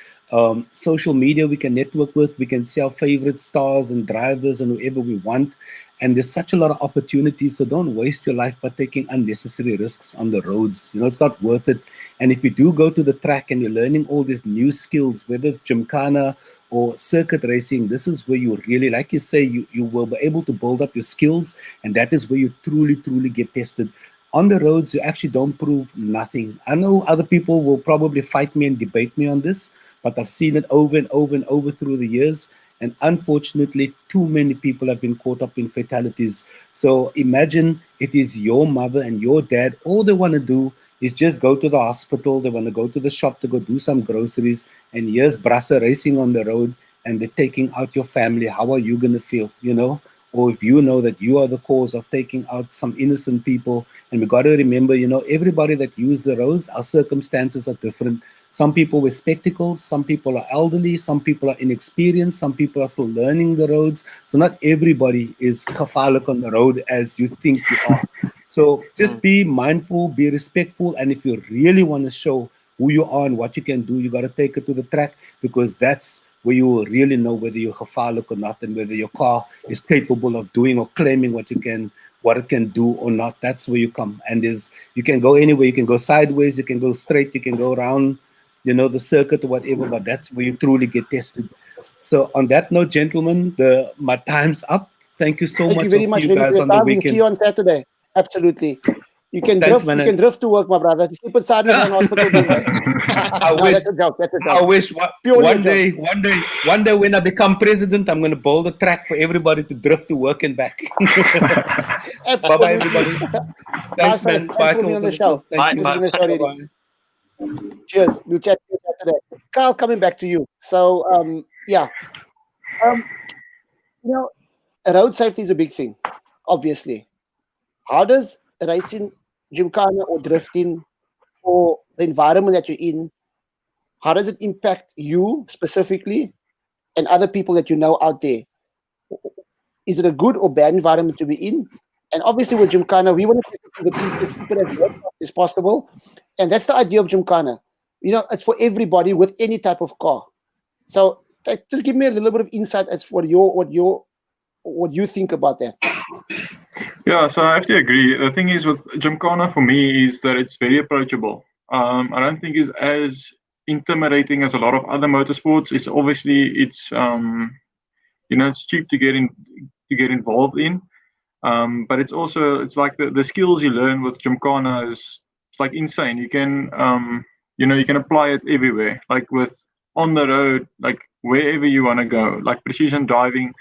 social media we can network with. We can see our favorite stars and drivers and whoever we want. And there's such a lot of opportunities. So don't waste your life by taking unnecessary risks on the roads. It's not worth it. And if you do go to the track and you're learning all these new skills, whether it's Gymkhana or circuit racing, this is where you really, like you say, you will be able to build up your skills. And that is where you truly, truly get tested. On the roads, you actually don't prove nothing. I know other people will probably fight me and debate me on this, but I've seen it over and over and over through the years. And unfortunately, too many people have been caught up in fatalities. So imagine it is your mother and your dad. All they want to do is just go to the hospital. They want to go to the shop to go do some groceries. And here's Brasa racing on the road and they're taking out your family. How are you going to feel, you know? Or if you know that you are the cause of taking out some innocent people. And we got to remember, you know, everybody that use the roads, our circumstances are different. Some people with spectacles, some people are elderly, some people are inexperienced, some people are still learning the roads. So not everybody is gevaarlijk on the road as you think you are. So just be mindful, be respectful, and if you really want to show who you are and what you can do, you got to take it to the track, because that's where you will really know whether you're gevaarlijk or not, and whether your car is capable of doing or claiming what it can do or not. That's where you come. And you can go anywhere. You can go sideways, you can go straight, you can go around, you know, the circuit or whatever, but that's where you truly get tested. So on that note, gentlemen, my time's up. Thank you so Thank much. you very I'll much, see you Lenny, for guys your on the time. We'll see weekend. you on Saturday. Absolutely. You can Thanks, drift. man. You can drift to work, my brother. Keep it silent on hospital. I No, wish. that's a joke. That's a joke. I wish Purely a one day when I become president, I'm going to build a track for everybody to drift to work and back. Bye bye, everybody. Thanks, man. Thanks Bye for to being all on the the show. listeners. Thank you. Bye. Bye-bye. Cheers. We'll chat to you Saturday. Carl, coming back to you. So, you know, road safety is a big thing, obviously. How does racing, gymkhana, or drifting, or the environment that you're in, how does it impact you specifically and other people that you know out there? Is it a good or bad environment to be in? And obviously with Gymkhana, we want to take it to the people, keep it as low as possible. And that's the idea of Gymkhana. You know, it's for everybody with any type of car. So just give me a little bit of insight as for what you think about that. Yeah, so I have to agree. The thing is with Gymkhana for me is that it's very approachable. I don't think it's as intimidating as a lot of other motorsports. It's obviously it's cheap to get involved in. But it's like the skills you learn with Gymkhana it's like insane. You can you can apply it everywhere. Like with on the road, like wherever you want to go, like precision driving,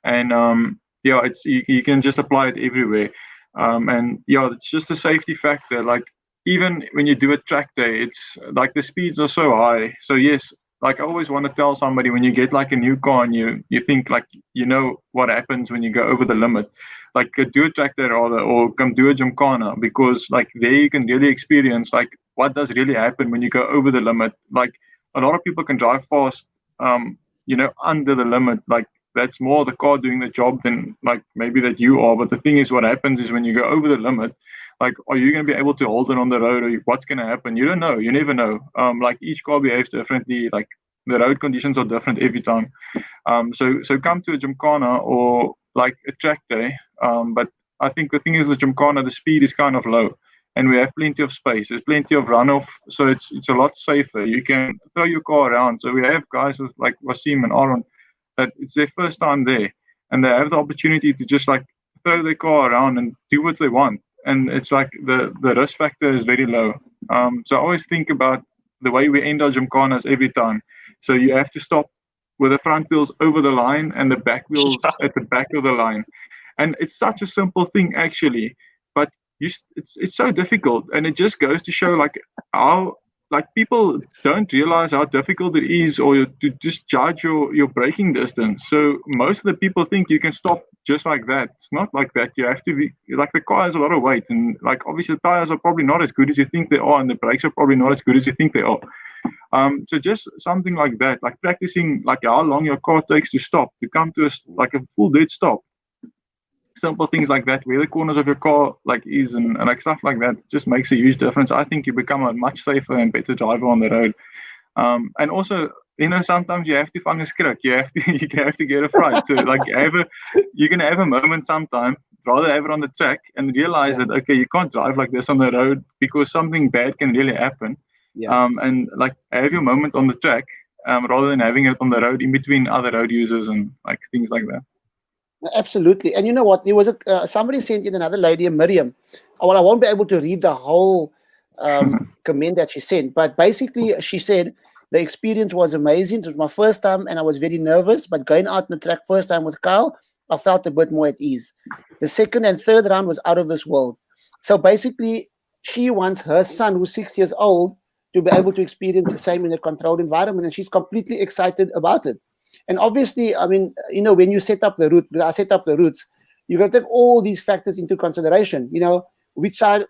and it's you can just apply it everywhere. And yeah, it's just a safety factor. Like even when you do a track day, it's like the speeds are so high. So yes, like I always want to tell somebody when you get like a new car and you think like you know what happens when you go over the limit, like do a track day rather, or come do a Gymkhana, because like there you can really experience like what does really happen when you go over the limit. Like a lot of people can drive fast, under the limit. Like that's more the car doing the job than like maybe that you are. But the thing is, what happens is when you go over the limit, like are you going to be able to hold it on the road, or what's going to happen? You don't know. You never know. Like each car behaves differently. Like the road conditions are different every time. So come to a Gymkhana or like a track day. But I think the thing is with Gymkhana, the speed is kind of low, and we have plenty of space. There's plenty of runoff, so it's a lot safer. You can throw your car around. So we have guys with like Waseem and Aaron that it's their first time there, and they have the opportunity to just like throw their car around and do what they want. And it's like the risk factor is very low. So I always think about the way we end our Gymkhanas every time. So you have to stop with the front wheels over the line and the back wheels at the back of the line. And it's such a simple thing actually, but it's so difficult, and it just goes to show like how like people don't realize how difficult it is, or to just judge your braking distance. So most of the people think you can stop just like that. It's not like that. You have to be like, the car has a lot of weight, and like obviously the tires are probably not as good as you think they are, and the brakes are probably not as good as you think they are. So just something like that, like practicing like how long your car takes to stop, to come to like a full dead stop. Simple things like that, where the corners of your car like is, and like stuff like that, just makes a huge difference. I think you become a much safer and better driver on the road. And also, sometimes you have to find a script. You have to get a fright. So like you can have a moment sometime, rather have it on the track and realize that okay, you can't drive like this on the road because something bad can really happen. And like have your moment on the track, rather than having it on the road in between other road users and like things like that. Absolutely. And you know what? There was somebody sent in another lady, Miriam. Well, I won't be able to read the whole comment that she sent, but basically she said The experience was amazing. It was my first time and I was very nervous, but going out on the track first time with Kyle, I felt a bit more at ease. The second and third round was out of this world. So basically, she wants her son, who's 6 years old, to be able to experience the same in a controlled environment, and she's completely excited about it. And obviously, I mean, you know, when you set up the route, I set up the routes, you got to take all these factors into consideration. You know, which side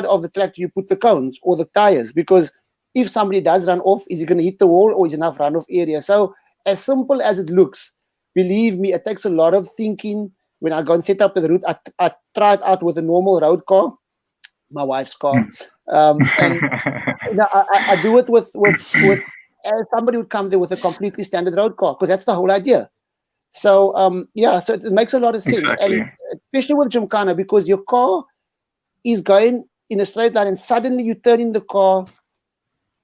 of the track do you put the cones or the tires? Because if somebody does run off, is he going to hit the wall or is enough runoff area? So as simple as it looks, believe me, it takes a lot of thinking. When I go and set up the route, I try it out with a normal road car, my wife's car, and you know, I do it with somebody would come there with a completely standard road car, because that's the whole idea. So yeah, so it makes a lot of sense, Exactly. and especially with Gymkhana, because your car is going in a straight line, and suddenly you turn in the car.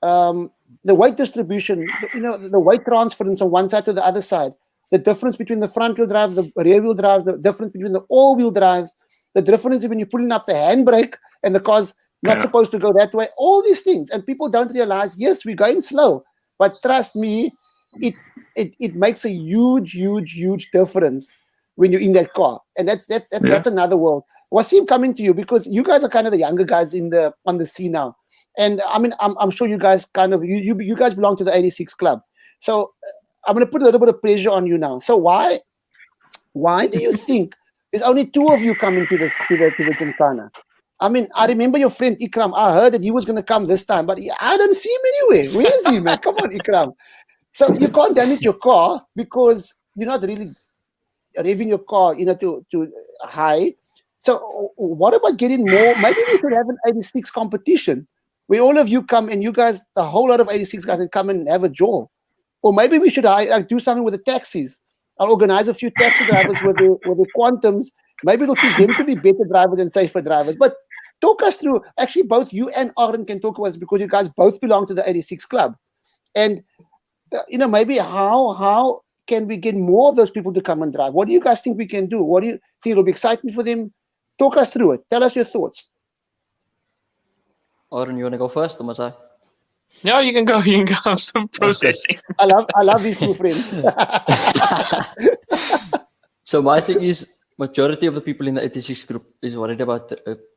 The weight distribution, you know, the weight transference on one side to the other side, the difference between the front wheel drive, the rear wheel drives, the difference between the all wheel drives, the difference when you're pulling up the handbrake and the car's not supposed to go that way, all these things. And people don't realize, yes, we're going slow, but trust me, it makes a huge difference when you're in that car. And that's another world. Waseem, coming to you, because you guys are kind of the younger guys on the scene now. And I mean, I'm sure you guys kind of you guys belong to the 86 Club. So I'm going to put a little bit of pressure on you now. So why do you think there's only two of you coming to the Gymkhana? I mean, I remember your friend Ikram. I heard that he was going to come this time, but I don't see him anywhere. Where is he, man? Come on, Ikram. So you can't damage your car because you're not really revving your car, you know, to high. So what about getting more? Maybe we could have an 86 competition where all of you come and you guys, the whole lot of 86 guys, can come and have a jaw. Or maybe we should do something with the taxis. I'll organize a few taxi drivers with the quantums. Maybe it'll teach them to be better drivers and safer drivers. But talk us through. Actually, both you and Aaron can talk to us, because you guys both belong to the 86 Club. And you know, maybe how can we get more of those people to come and drive? What do you guys think we can do? What do you think it'll be exciting for them? Talk us through it. Tell us your thoughts. Aaron, you want to go first, or must I? No, you can go. You can go. I'm still processing. I love these two friends. So my thing is, majority of the people in the 86 group is worried about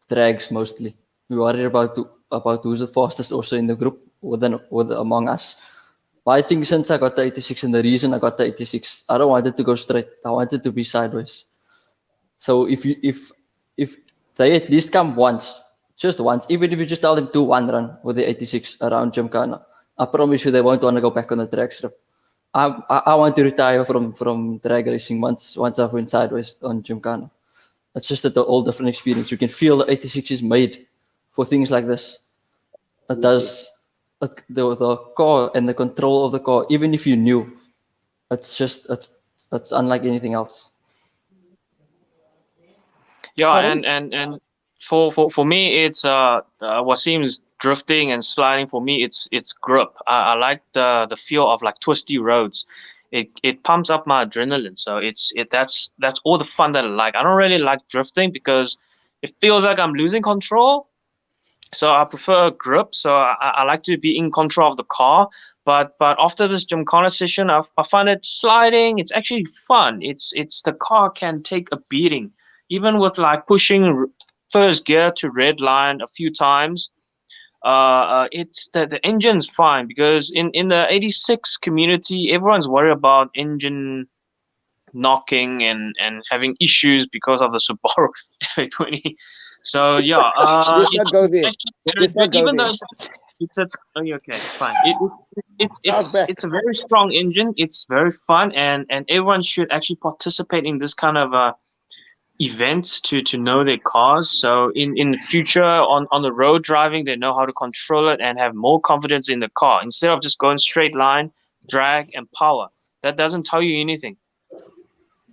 drags mostly. We're worried about who's the fastest also in the group among us. My thing, since I got the 86, and the reason I got the 86, I don't want it to go straight. I want it to be sideways. So if they at least come once, just once, even if you just tell them do one run with the 86 around Gymkhana, I promise you they won't want to go back on the drag strip. I want to retire from drag racing once I've went sideways on Gymkhana. It's just a whole different experience. You can feel the 86 is made for things like this. It does. The car and the control of the car, even if you knew, it's unlike anything else. Yeah, and for me, it's Waseem's drifting and sliding. For me, it's grip. I like the feel of like twisty roads. It pumps up my adrenaline. So that's all the fun that I like. I don't really like drifting because it feels like I'm losing control. So I prefer grip. So I like to be in control of the car. But after this Gymkhana session, I find it sliding. It's actually fun. It's the car can take a beating, even with like pushing first gear to red line a few times. It's the engine's fine, because in the 86 community, everyone's worried about engine knocking and having issues because of the Subaru FA20. So yeah, Let's not go there. Let's not go even there. though it's okay, fine. It's a very strong engine. It's very fun, and everyone should actually participate in this kind of events to know their cars. So in the future on the road driving, they know how to control it and have more confidence in the car instead of just going straight line, drag, and power. That doesn't tell you anything.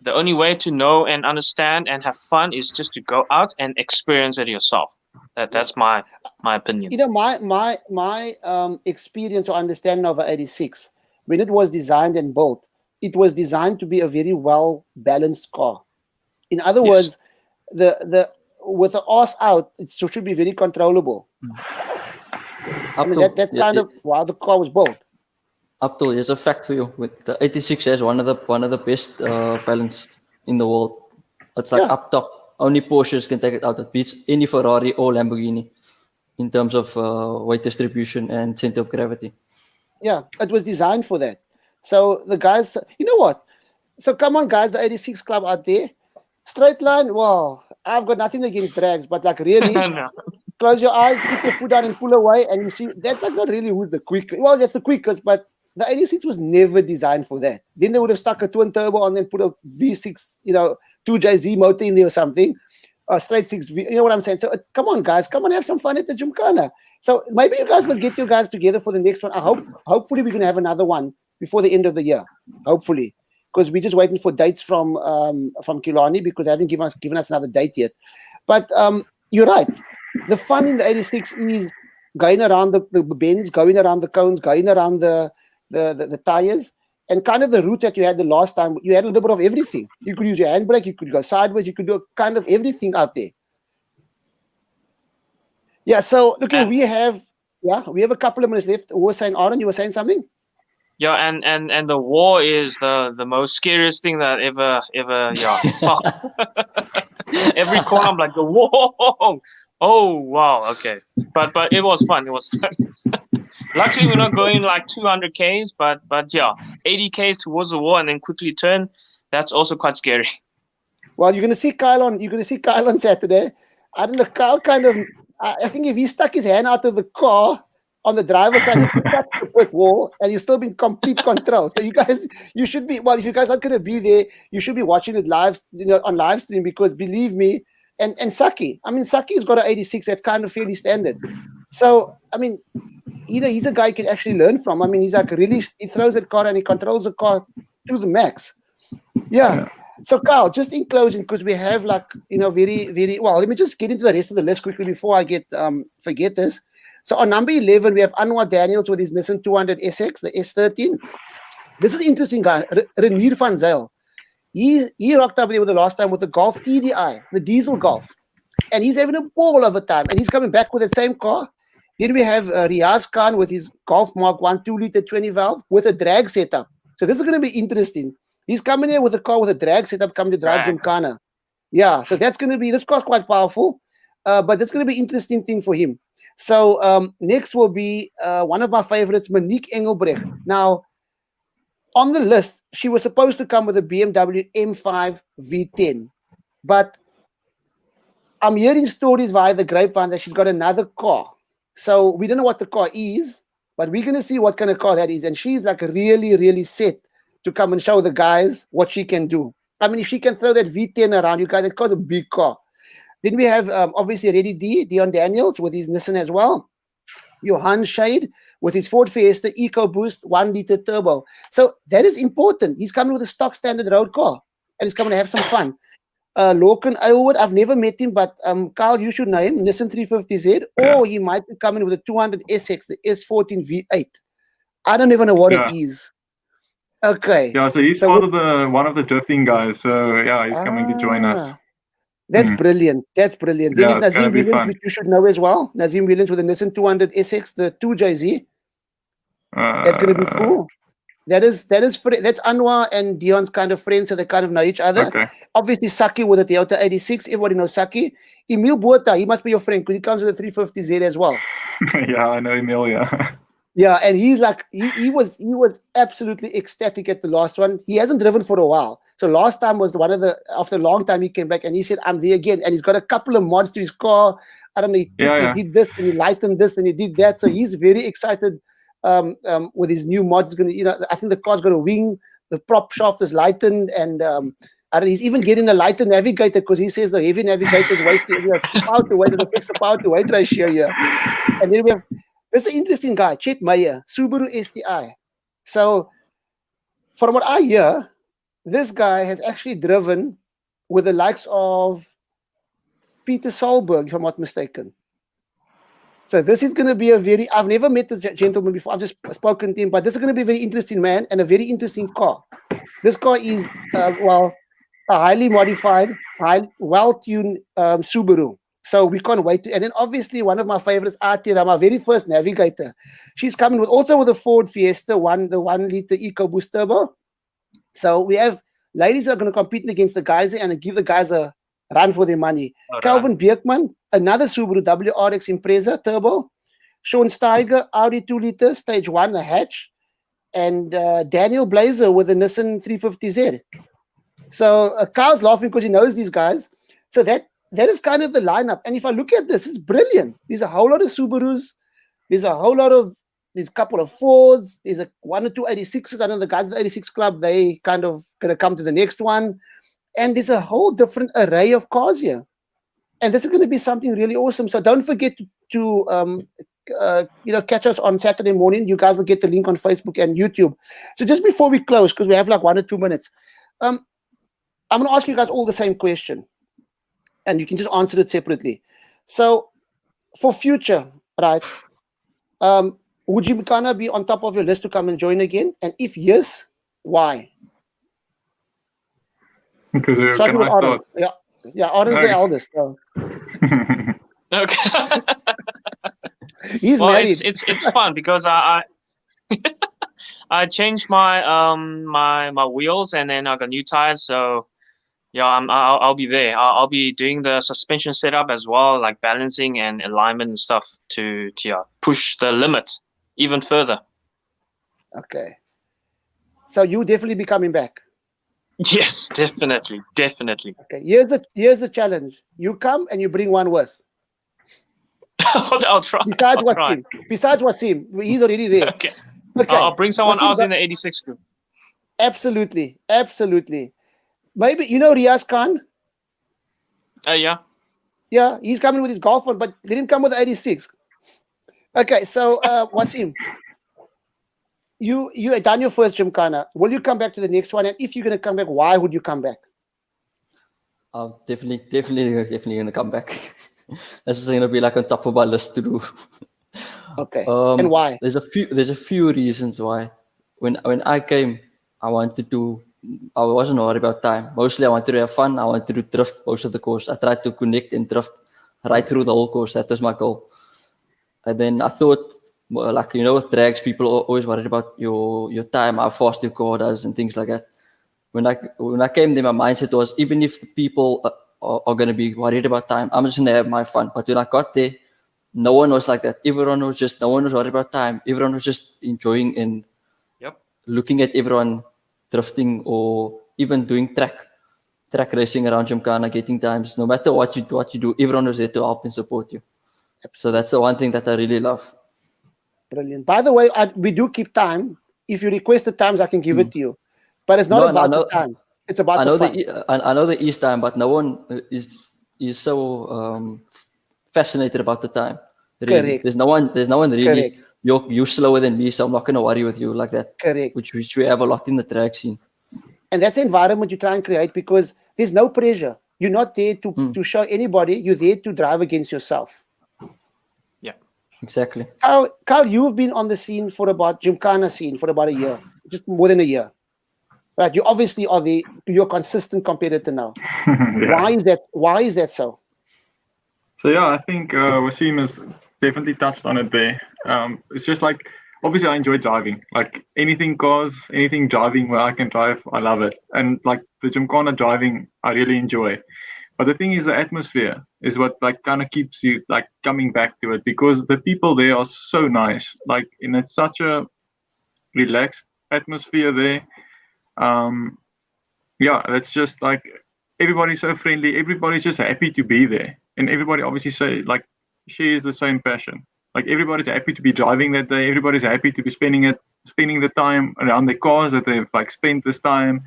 The only way to know and understand and have fun is just to go out and experience it yourself. That's my opinion. You know, my experience or understanding of an 86, when it was designed and built, it was designed to be a very well balanced car. In other words, the with the arse out, it should be very controllable. I mean, that's kind of why the car was built. Abdul, here's a fact for you. With the 86 is one of the best balanced in the world. It's like Yeah. up top. Only Porsches can take it out. It beats any Ferrari or Lamborghini in terms of weight distribution and center of gravity. Yeah, it was designed for that. So the guys, you know what? So come on, guys, the 86 Club out there. Straight line, wow. I've got nothing against drags, but like really, No. close your eyes, put your foot down and pull away, and you see that's like not really who's the quickest. Well, that's the quickest, but the 86 was never designed for that. Then they would have stuck a twin turbo on and put a V6, 2JZ motor in there or something. A straight 6V, you know what I'm saying? So come on, guys, come on, have some fun at the Gymkhana. So maybe you guys must get your guys together for the next one. Hopefully we're gonna have another one before the end of the year. Hopefully. Because we're just waiting for dates from Kilani because they haven't given us another date yet. But you're right. The fun in the 86 is going around the bends, going around the cones, going around the tires, and kind of the route that you had the last time. You had a little bit of everything. You could use your handbrake, you could go sideways, you could do kind of everything out there. Yeah. So look, we have a couple of minutes left. Who was saying, Aaron, you were saying something? Yeah, and the war is the most scariest thing that ever every corner I'm like the war. Oh wow, okay. But it was fun. It was fun. Luckily we're not going like 200 Ks, but yeah, 80 Ks towards the wall and then quickly turn. That's also quite scary. Well, you're gonna see Kyle on Saturday. I don't know, Kyle kind of I think if he stuck his hand out of the car on the driver's side, he could touch the brick wall and you're still in complete control. So you should be, well, if you guys aren't going to be there, you should be watching it live, on live stream, because believe me, and Saki, Saki's got an 86 that's kind of fairly standard. So, he's a guy you can actually learn from. He's like he throws that car and he controls the car to the max. Yeah. So, Carl, just in closing, because we have very, very, well, let me just get into the rest of the list quickly before I forget this. So on number 11, we have Anwar Daniels with his Nissan 200 SX, the S13. This is interesting, guy. Renier van Zyl. He rocked up there with the last time with the Golf TDI, the diesel Golf. And he's having a ball of a time. And he's coming back with the same car. Then we have Riaz Khan with his Golf Mark 1 2-liter 20 valve with a drag setup. So this is going to be interesting. He's coming here with a car with a drag setup coming to drive Gymkhana. Yeah, so that's going to be, this car's quite powerful. But that's going to be an interesting thing for him. So next will be one of my favorites, Monique Engelbrecht. Now, on the list, she was supposed to come with a BMW M5 V10. But I'm hearing stories via the grapevine that she's got another car. So we don't know what the car is, but we're going to see what kind of car that is. And she's like really, really set to come and show the guys what she can do. If she can throw that V10 around, you guys, that car's a big car. Then we have, obviously, Dion Daniels with his Nissan as well. Johan Shade with his Ford Fiesta EcoBoost 1-liter turbo. So that is important. He's coming with a stock standard road car. And he's coming to have some fun. Lorcan Aylward, I've never met him, but Carl, you should know him. Nissan 350Z. Or he might be coming with a 200 SX, the S14 V8. I don't even know what it is. Okay. Yeah, so he's one of the drifting guys. So, yeah, he's coming to join us. That's brilliant. That's brilliant. Then is Nazeem Williams, which you should know as well. Nazeem Williams with the Nissan 200 SX, the 2JZ. That's going to be cool. That's Anwar and Dion's kind of friends, so they kind of know each other. Okay. Obviously, Saki with the Toyota 86. Everybody knows Saki. Emil Botha, he must be your friend because he comes with a 350Z as well. Yeah, I know Emil, yeah. Yeah, and he's like, he was absolutely ecstatic at the last one. He hasn't driven for a while. So last time was after a long time he came back and he said, I'm there again. And he's got a couple of mods to his car. I don't know, he did this and he lightened this and he did that. So he's very excited with his new mods. I think the car's got a wing, the prop shaft is lightened, and he's even getting a lighter navigator because he says the heavy navigator is wasting power to weight, it affects the power to weight ratio here. And then we have, this is an interesting guy, Chet Meyer, Subaru STI. So from what I hear, this guy has actually driven with the likes of Peter Solberg, if I'm not mistaken. So this is going to be I've never met this gentleman before. I've just spoken to him, but this is going to be a very interesting man and a very interesting car. This car is, a highly modified, well-tuned Subaru. So we can't wait. And then obviously one of my favorites, Atira, my very first navigator. She's coming also with a Ford Fiesta, the 1 liter EcoBoost turbo. So we have ladies that are going to compete against the guys and give the guys a run for their money. All right. Calvin Bierkman, another Subaru WRX Impreza turbo. Sean Steiger, Audi 2 liter, stage 1, a hatch. And Daniel Blazer with a Nissan 350Z. So Carl's laughing because he knows these guys. So that is kind of the lineup. And if I look at this, it's brilliant. There's a whole lot of Subarus. There's a couple of Fords. There's a 1 or 2 86s. I know the guys at the 86 Club, they kind of going to come to the next one. And there's a whole different array of cars here. And this is going to be something really awesome. So don't forget to catch us on Saturday morning. You guys will get the link on Facebook and YouTube. So just before we close, because we have like 1 or 2 minutes, I'm going to ask you guys all the same question. And you can just answer it separately. So for future, right, would you kind of be on top of your list to come and join again? And if yes, why? Because Starting can I with Arnold. start? Yeah, Arnold's the eldest. So. Okay. He's Well, married. it's fun because I changed my my wheels and then I got new tires. So yeah, I'll be there. I'll be doing the suspension setup as well, like balancing and alignment and stuff to push the limit even further. Okay. So you definitely be coming back. Yes, definitely. Okay. Here's the challenge. You come and you bring one with. I'll try. Besides Waseem, he's already there. Okay. Okay. I'll bring someone Waseem, else in the 86 group. Absolutely. Maybe you know Riaz Khan? Yeah. Yeah, he's coming with his golf one, but let him come with the 86. Okay, so Waseem, you done your first Gymkhana. Will you come back to the next one? And if you're going to come back, why would you come back? I'm definitely going to come back. This is going to be like on top of my list to do. Okay, and why? There's a few reasons why. When I came, I wasn't worried about time. Mostly I wanted to have fun. I wanted to drift most of the course. I tried to connect and drift right through the whole course. That was my goal. And then I thought, with drags, people are always worried about your time, how fast your car does and things like that. When I came there, my mindset was, even if the people are going to be worried about time, I'm just going to have my fun. But when I got there, no one was like that. No one was worried about time. Everyone was just enjoying and looking at everyone drifting or even doing track racing around Gymkhana, getting times. No matter what you do, everyone was there to help and support you. So that's the one thing that I really love. Brilliant. By the way, we do keep time. If you request the times, I can give it to you. But it's not about the time. It's about the fun. I know the East time, but no one is so fascinated about the time. Really. Correct. There's no one really. Correct. You're slower than me, so I'm not going to worry with you like that. Correct. Which we have a lot in the track scene. And that's the environment you try and create because there's no pressure. You're not there to show anybody. You're there to drive against yourself. Yeah, exactly. Carl, you've been on the scene Gymkhana scene for about a year, just more than a year. Right, you obviously you're a consistent competitor now. Yeah. Why is that so? So yeah, I think Waseem has definitely touched on it there. It's just like, obviously I enjoy driving. Like anything driving where I can drive, I love it. And like the Gymkhana driving, I really enjoy. But the thing is, the atmosphere is what like kind of keeps you like coming back to it, because the people there are so nice. Like, and it's such a relaxed atmosphere there. That's just like, everybody's so friendly. Everybody's just happy to be there, and everybody obviously shares the same passion. Like everybody's happy to be driving that day. Everybody's happy to be spending the time around their cars that they've like spent this time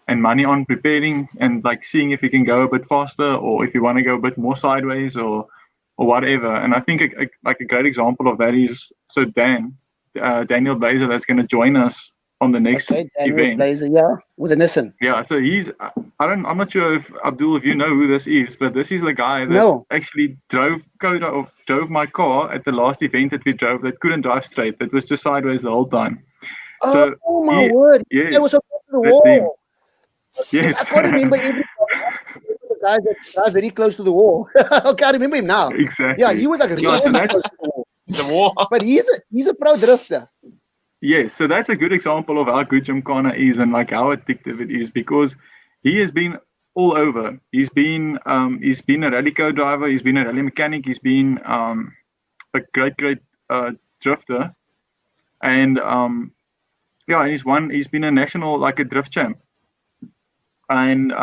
and money on preparing, and like seeing if you can go a bit faster, or if you want to go a bit more sideways or whatever. And I think a great example of that is Daniel Blazer, that's going to join us on the next event. Blazer, with a Nissan. Yeah, so I'm not sure if Abdul, if you know who this is, but this is the guy that actually drove my car at the last event that we drove, that couldn't drive straight, that was just sideways the whole time. Oh, so word. Yeah, that was up to the wall. Yes. I can't remember everybody. The guy that drives very close to the wall. Okay, I remember him now. Exactly. Yeah, he was like Yeah, so that, close to the wall. The war. But he's a pro drifter. yes, so that's a good example of how good Gymkhana is and like how addictive it is, because he has been all over. He's been a rally co-driver, he's been a rally mechanic, he's been a great drifter, and yeah, he's been a national, like a drift champ, and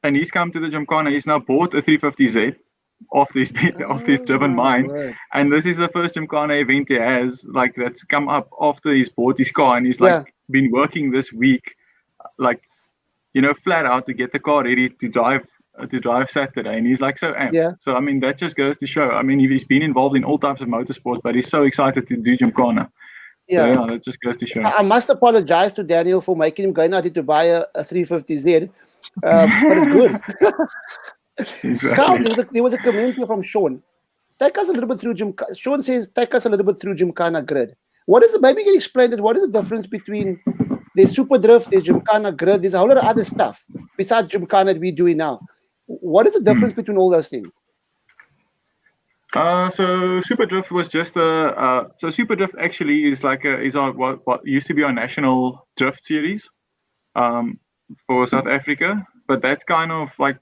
he's come to the Gymkhana. He's now bought a 350Z off this driven mind, word. and this is the first Gymkhana event he has, like, that's come up after he's bought his car, and he's like been working this week, like, you know, flat out to get the car ready to drive Saturday, and he's like so amped. Yeah. So I mean, that just goes to show. I mean, he's been involved in all types of motorsports, but he's so excited to do Gymkhana. Yeah. So yeah, that just goes to show. I must apologize to Daniel for making him go now to buy a 350Z, but it's good. Exactly. Carl, there was a comment here from Sean. Take us a little bit through Sean says, take us a little bit through Gymkhana Grid. What is it? Maybe you can explain this. What is the difference between there's Super Drift, there's Gymkhana Grid, there's a whole lot of other stuff besides Gymkhana that we're doing now. What is the difference between all those things? So Super Drift was just so Super Drift actually is like what used to be our national drift series for South Africa, but that's kind of like,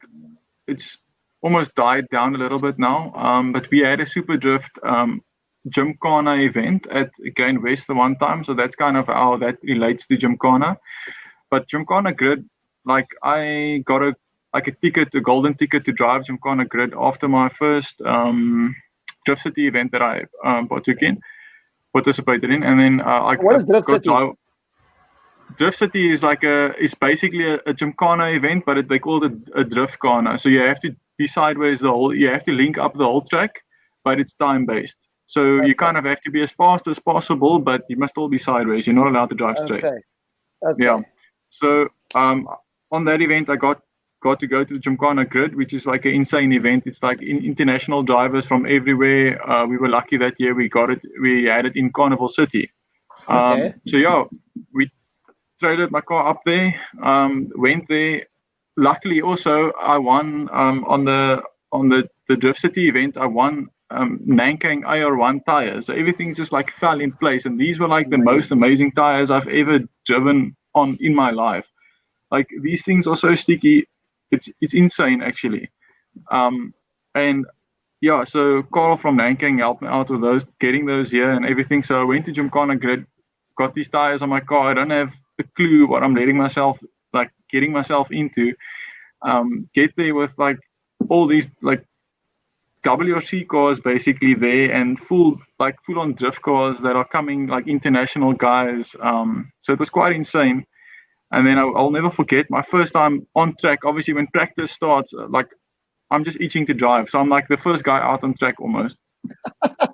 it's almost died down a little bit now. But we had a Super Drift Gymkhana event at Grain West the one time, so that's kind of how that relates to Gymkhana. But Gymkhana Grid, like, I got a golden ticket to drive Gymkhana Grid after my first Drift City event that I participated in, and then what is Drift City? Drift City is basically a Gymkhana event, but they call it a drift khana. So you have to be sideways you have to link up the whole track, but it's time based. So you kind of have to be as fast as possible, but you must all be sideways. You're not allowed to drive straight. Okay. Yeah. So on that event, I got to go to the Gymkhana Grid, which is like an insane event. It's like international drivers from everywhere. We were lucky that year we had it in Carnival City. Okay. So yeah, we traded my car up there, went there. Luckily also I won on the Drift City event. I won Nankang AR1 tires. So everything just like fell in place, and these were like the most amazing tires I've ever driven on in my life. Like, these things are so sticky, it's insane actually. And yeah, so Carl from Nankang helped me out with those, getting those here and everything. So I went to Gymkhana Grid, got these tires on my car. I don't have a clue what I'm getting myself into. Get there with like all these like WRC cars basically there, and full on drift cars that are coming, like international guys. So it was quite insane. And then I'll never forget my first time on track. Obviously, when practice starts, like, I'm just itching to drive. So I'm like the first guy out on track almost.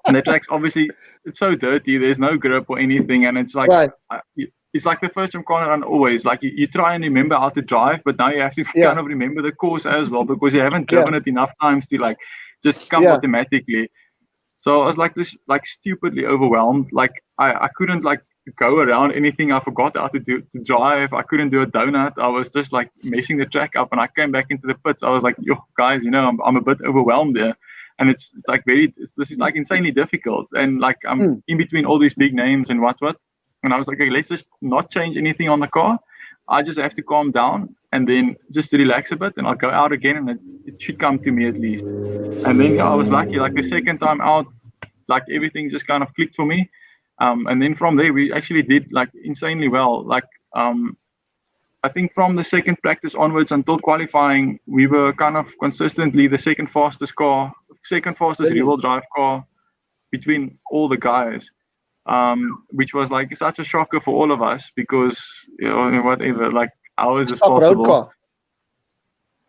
And the track's obviously, it's so dirty. There's no grip or anything. And it's like, it's like the first Gymkhana run always. Like, you try and remember how to drive, but now you have to kind of remember the course as well, because you haven't driven it enough times to like just come automatically. So I was like this, like, stupidly overwhelmed. Like, I couldn't like go around anything. I forgot how to drive. I couldn't do a donut. I was just like messing the track up, and I came back into the pits. I was like, yo guys, you know, I'm a bit overwhelmed there. And it's like this is like insanely difficult, and like I'm in between all these big names and what. And I was like, okay, let's just not change anything on the car. I just have to calm down and then just relax a bit, and I'll go out again, and it should come to me at least. And then I was lucky, like the second time out, like everything just kind of clicked for me. And then from there, we actually did like insanely well. Like, I think from the second practice onwards until qualifying, we were kind of consistently the second fastest rear-wheel drive car between all the guys, which was like such a shocker for all of us, because, you know, whatever, like, ours is possible. Road car.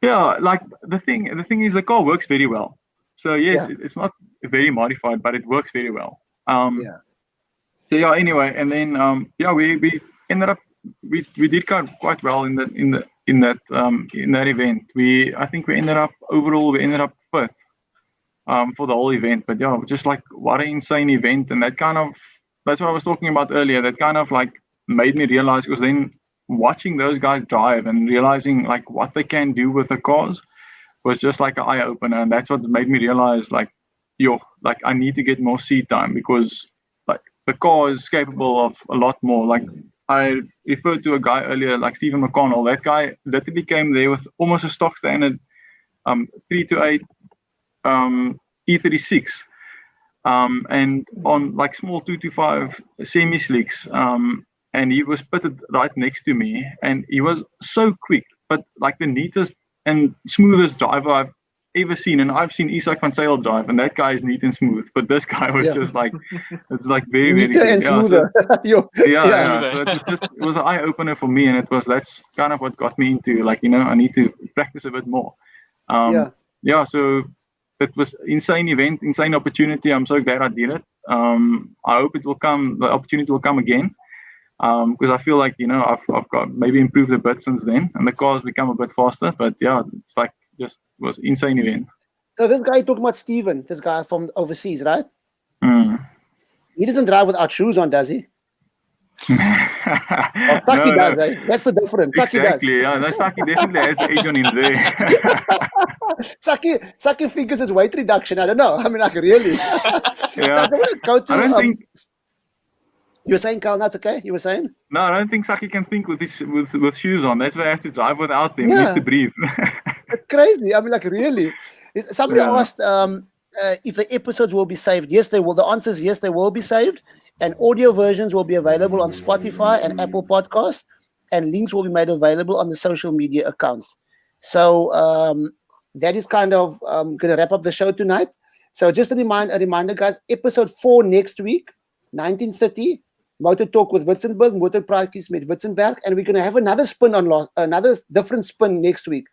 Yeah, like the thing is the car works very well. So yes, it's not very modified, but it works very well. So yeah, anyway, and then we ended up we did quite well in that event. I think we ended up fifth for the whole event. But yeah, just like, what an insane event. And that's what I was talking about earlier. That kind of like made me realize, because then watching those guys drive and realizing like what they can do with the cars, was just like an eye opener, and that's what made me realize like I need to get more seat time, because like the car is capable of a lot more. Like I referred to a guy earlier, like Stephen McConnell. That guy literally came there with almost a stock standard 328 E36, and on like small 225 semi slicks, and he was pitted right next to me, and he was so quick, but like the neatest and smoothest driver I've ever seen. And I've seen Isak van Zyl drive, and that guy is neat and smooth, but this guy was just like, it's like very, very neater and smoother. So it was an eye opener for me, and that's kind of what got me into, like, I need to practice a bit more. So it was insane event, insane opportunity. I'm so glad I did it. I hope the opportunity will come again. Because I feel like, I've got maybe improved a bit since then, and the car's become a bit faster. But yeah, it's like was insane event. So this guy talking about Steven, this guy from overseas, right? Mm. He doesn't drive without shoes on, does he? Saki does, right? That's the difference. Exactly. Yeah, no, Saki definitely has the edge on him there. Saki figures his weight reduction. I don't know. I mean, like, really. Yeah. I don't think. You were saying, Carl, that's okay? You were saying? No, I don't think Saki can think with shoes on. That's why I have to drive without them. He needs to breathe. It's crazy. I mean, like, really. Somebody asked if the episodes will be saved. Yes, they will. The answer is yes, they will be saved. And audio versions will be available on Spotify and Apple Podcasts. And links will be made available on the social media accounts. So that is kind of going to wrap up the show tonight. So just a reminder, guys, episode 4 next week, 19:30. Motor Talk with Witzenberg, Motor Practice with Witzenberg, and we're going to have another another different spin next week.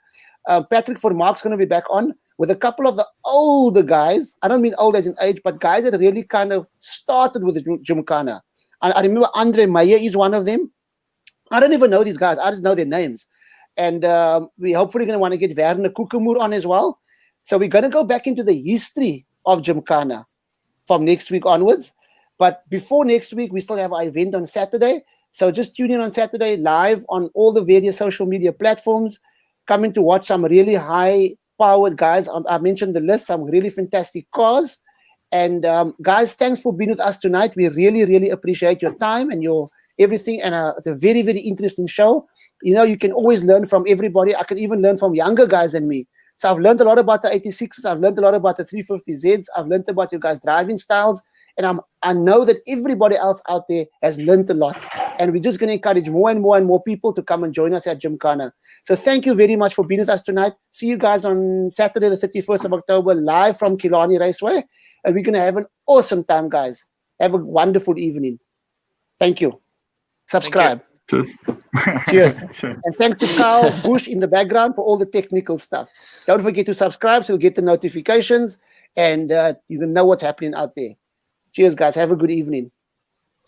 Patrick Vermaak's going to be back on with a couple of the older guys. I don't mean old as in age, but guys that really kind of started with the Gymkhana. I remember Andre Meyer is one of them. I don't even know these guys. I just know their names. And we hopefully going to want to get Werner Kukemoer on as well. So we're going to go back into the history of Gymkhana from next week onwards. But before next week, we still have our event on Saturday. So just tune in on Saturday live on all the various social media platforms. Coming to watch some really high-powered guys. I mentioned the list, some really fantastic cars. And guys, thanks for being with us tonight. We really, really appreciate your time and your everything. And it's a very, very interesting show. You can always learn from everybody. I can even learn from younger guys than me. So I've learned a lot about the 86s. I've learned a lot about the 350Zs. I've learned about your guys' driving styles. And I know that everybody else out there has learned a lot. And we're just going to encourage more and more people to come and join us at Gymkhana. So thank you very much for being with us tonight. See you guys on Saturday, the 31st of October, live from Killarney Raceway. And we're going to have an awesome time, guys. Have a wonderful evening. Thank you. Subscribe. Thank you. Cheers. Sure. And thanks to Carl Bush in the background for all the technical stuff. Don't forget to subscribe so you'll get the notifications and you can know what's happening out there. Cheers, guys. Have a good evening.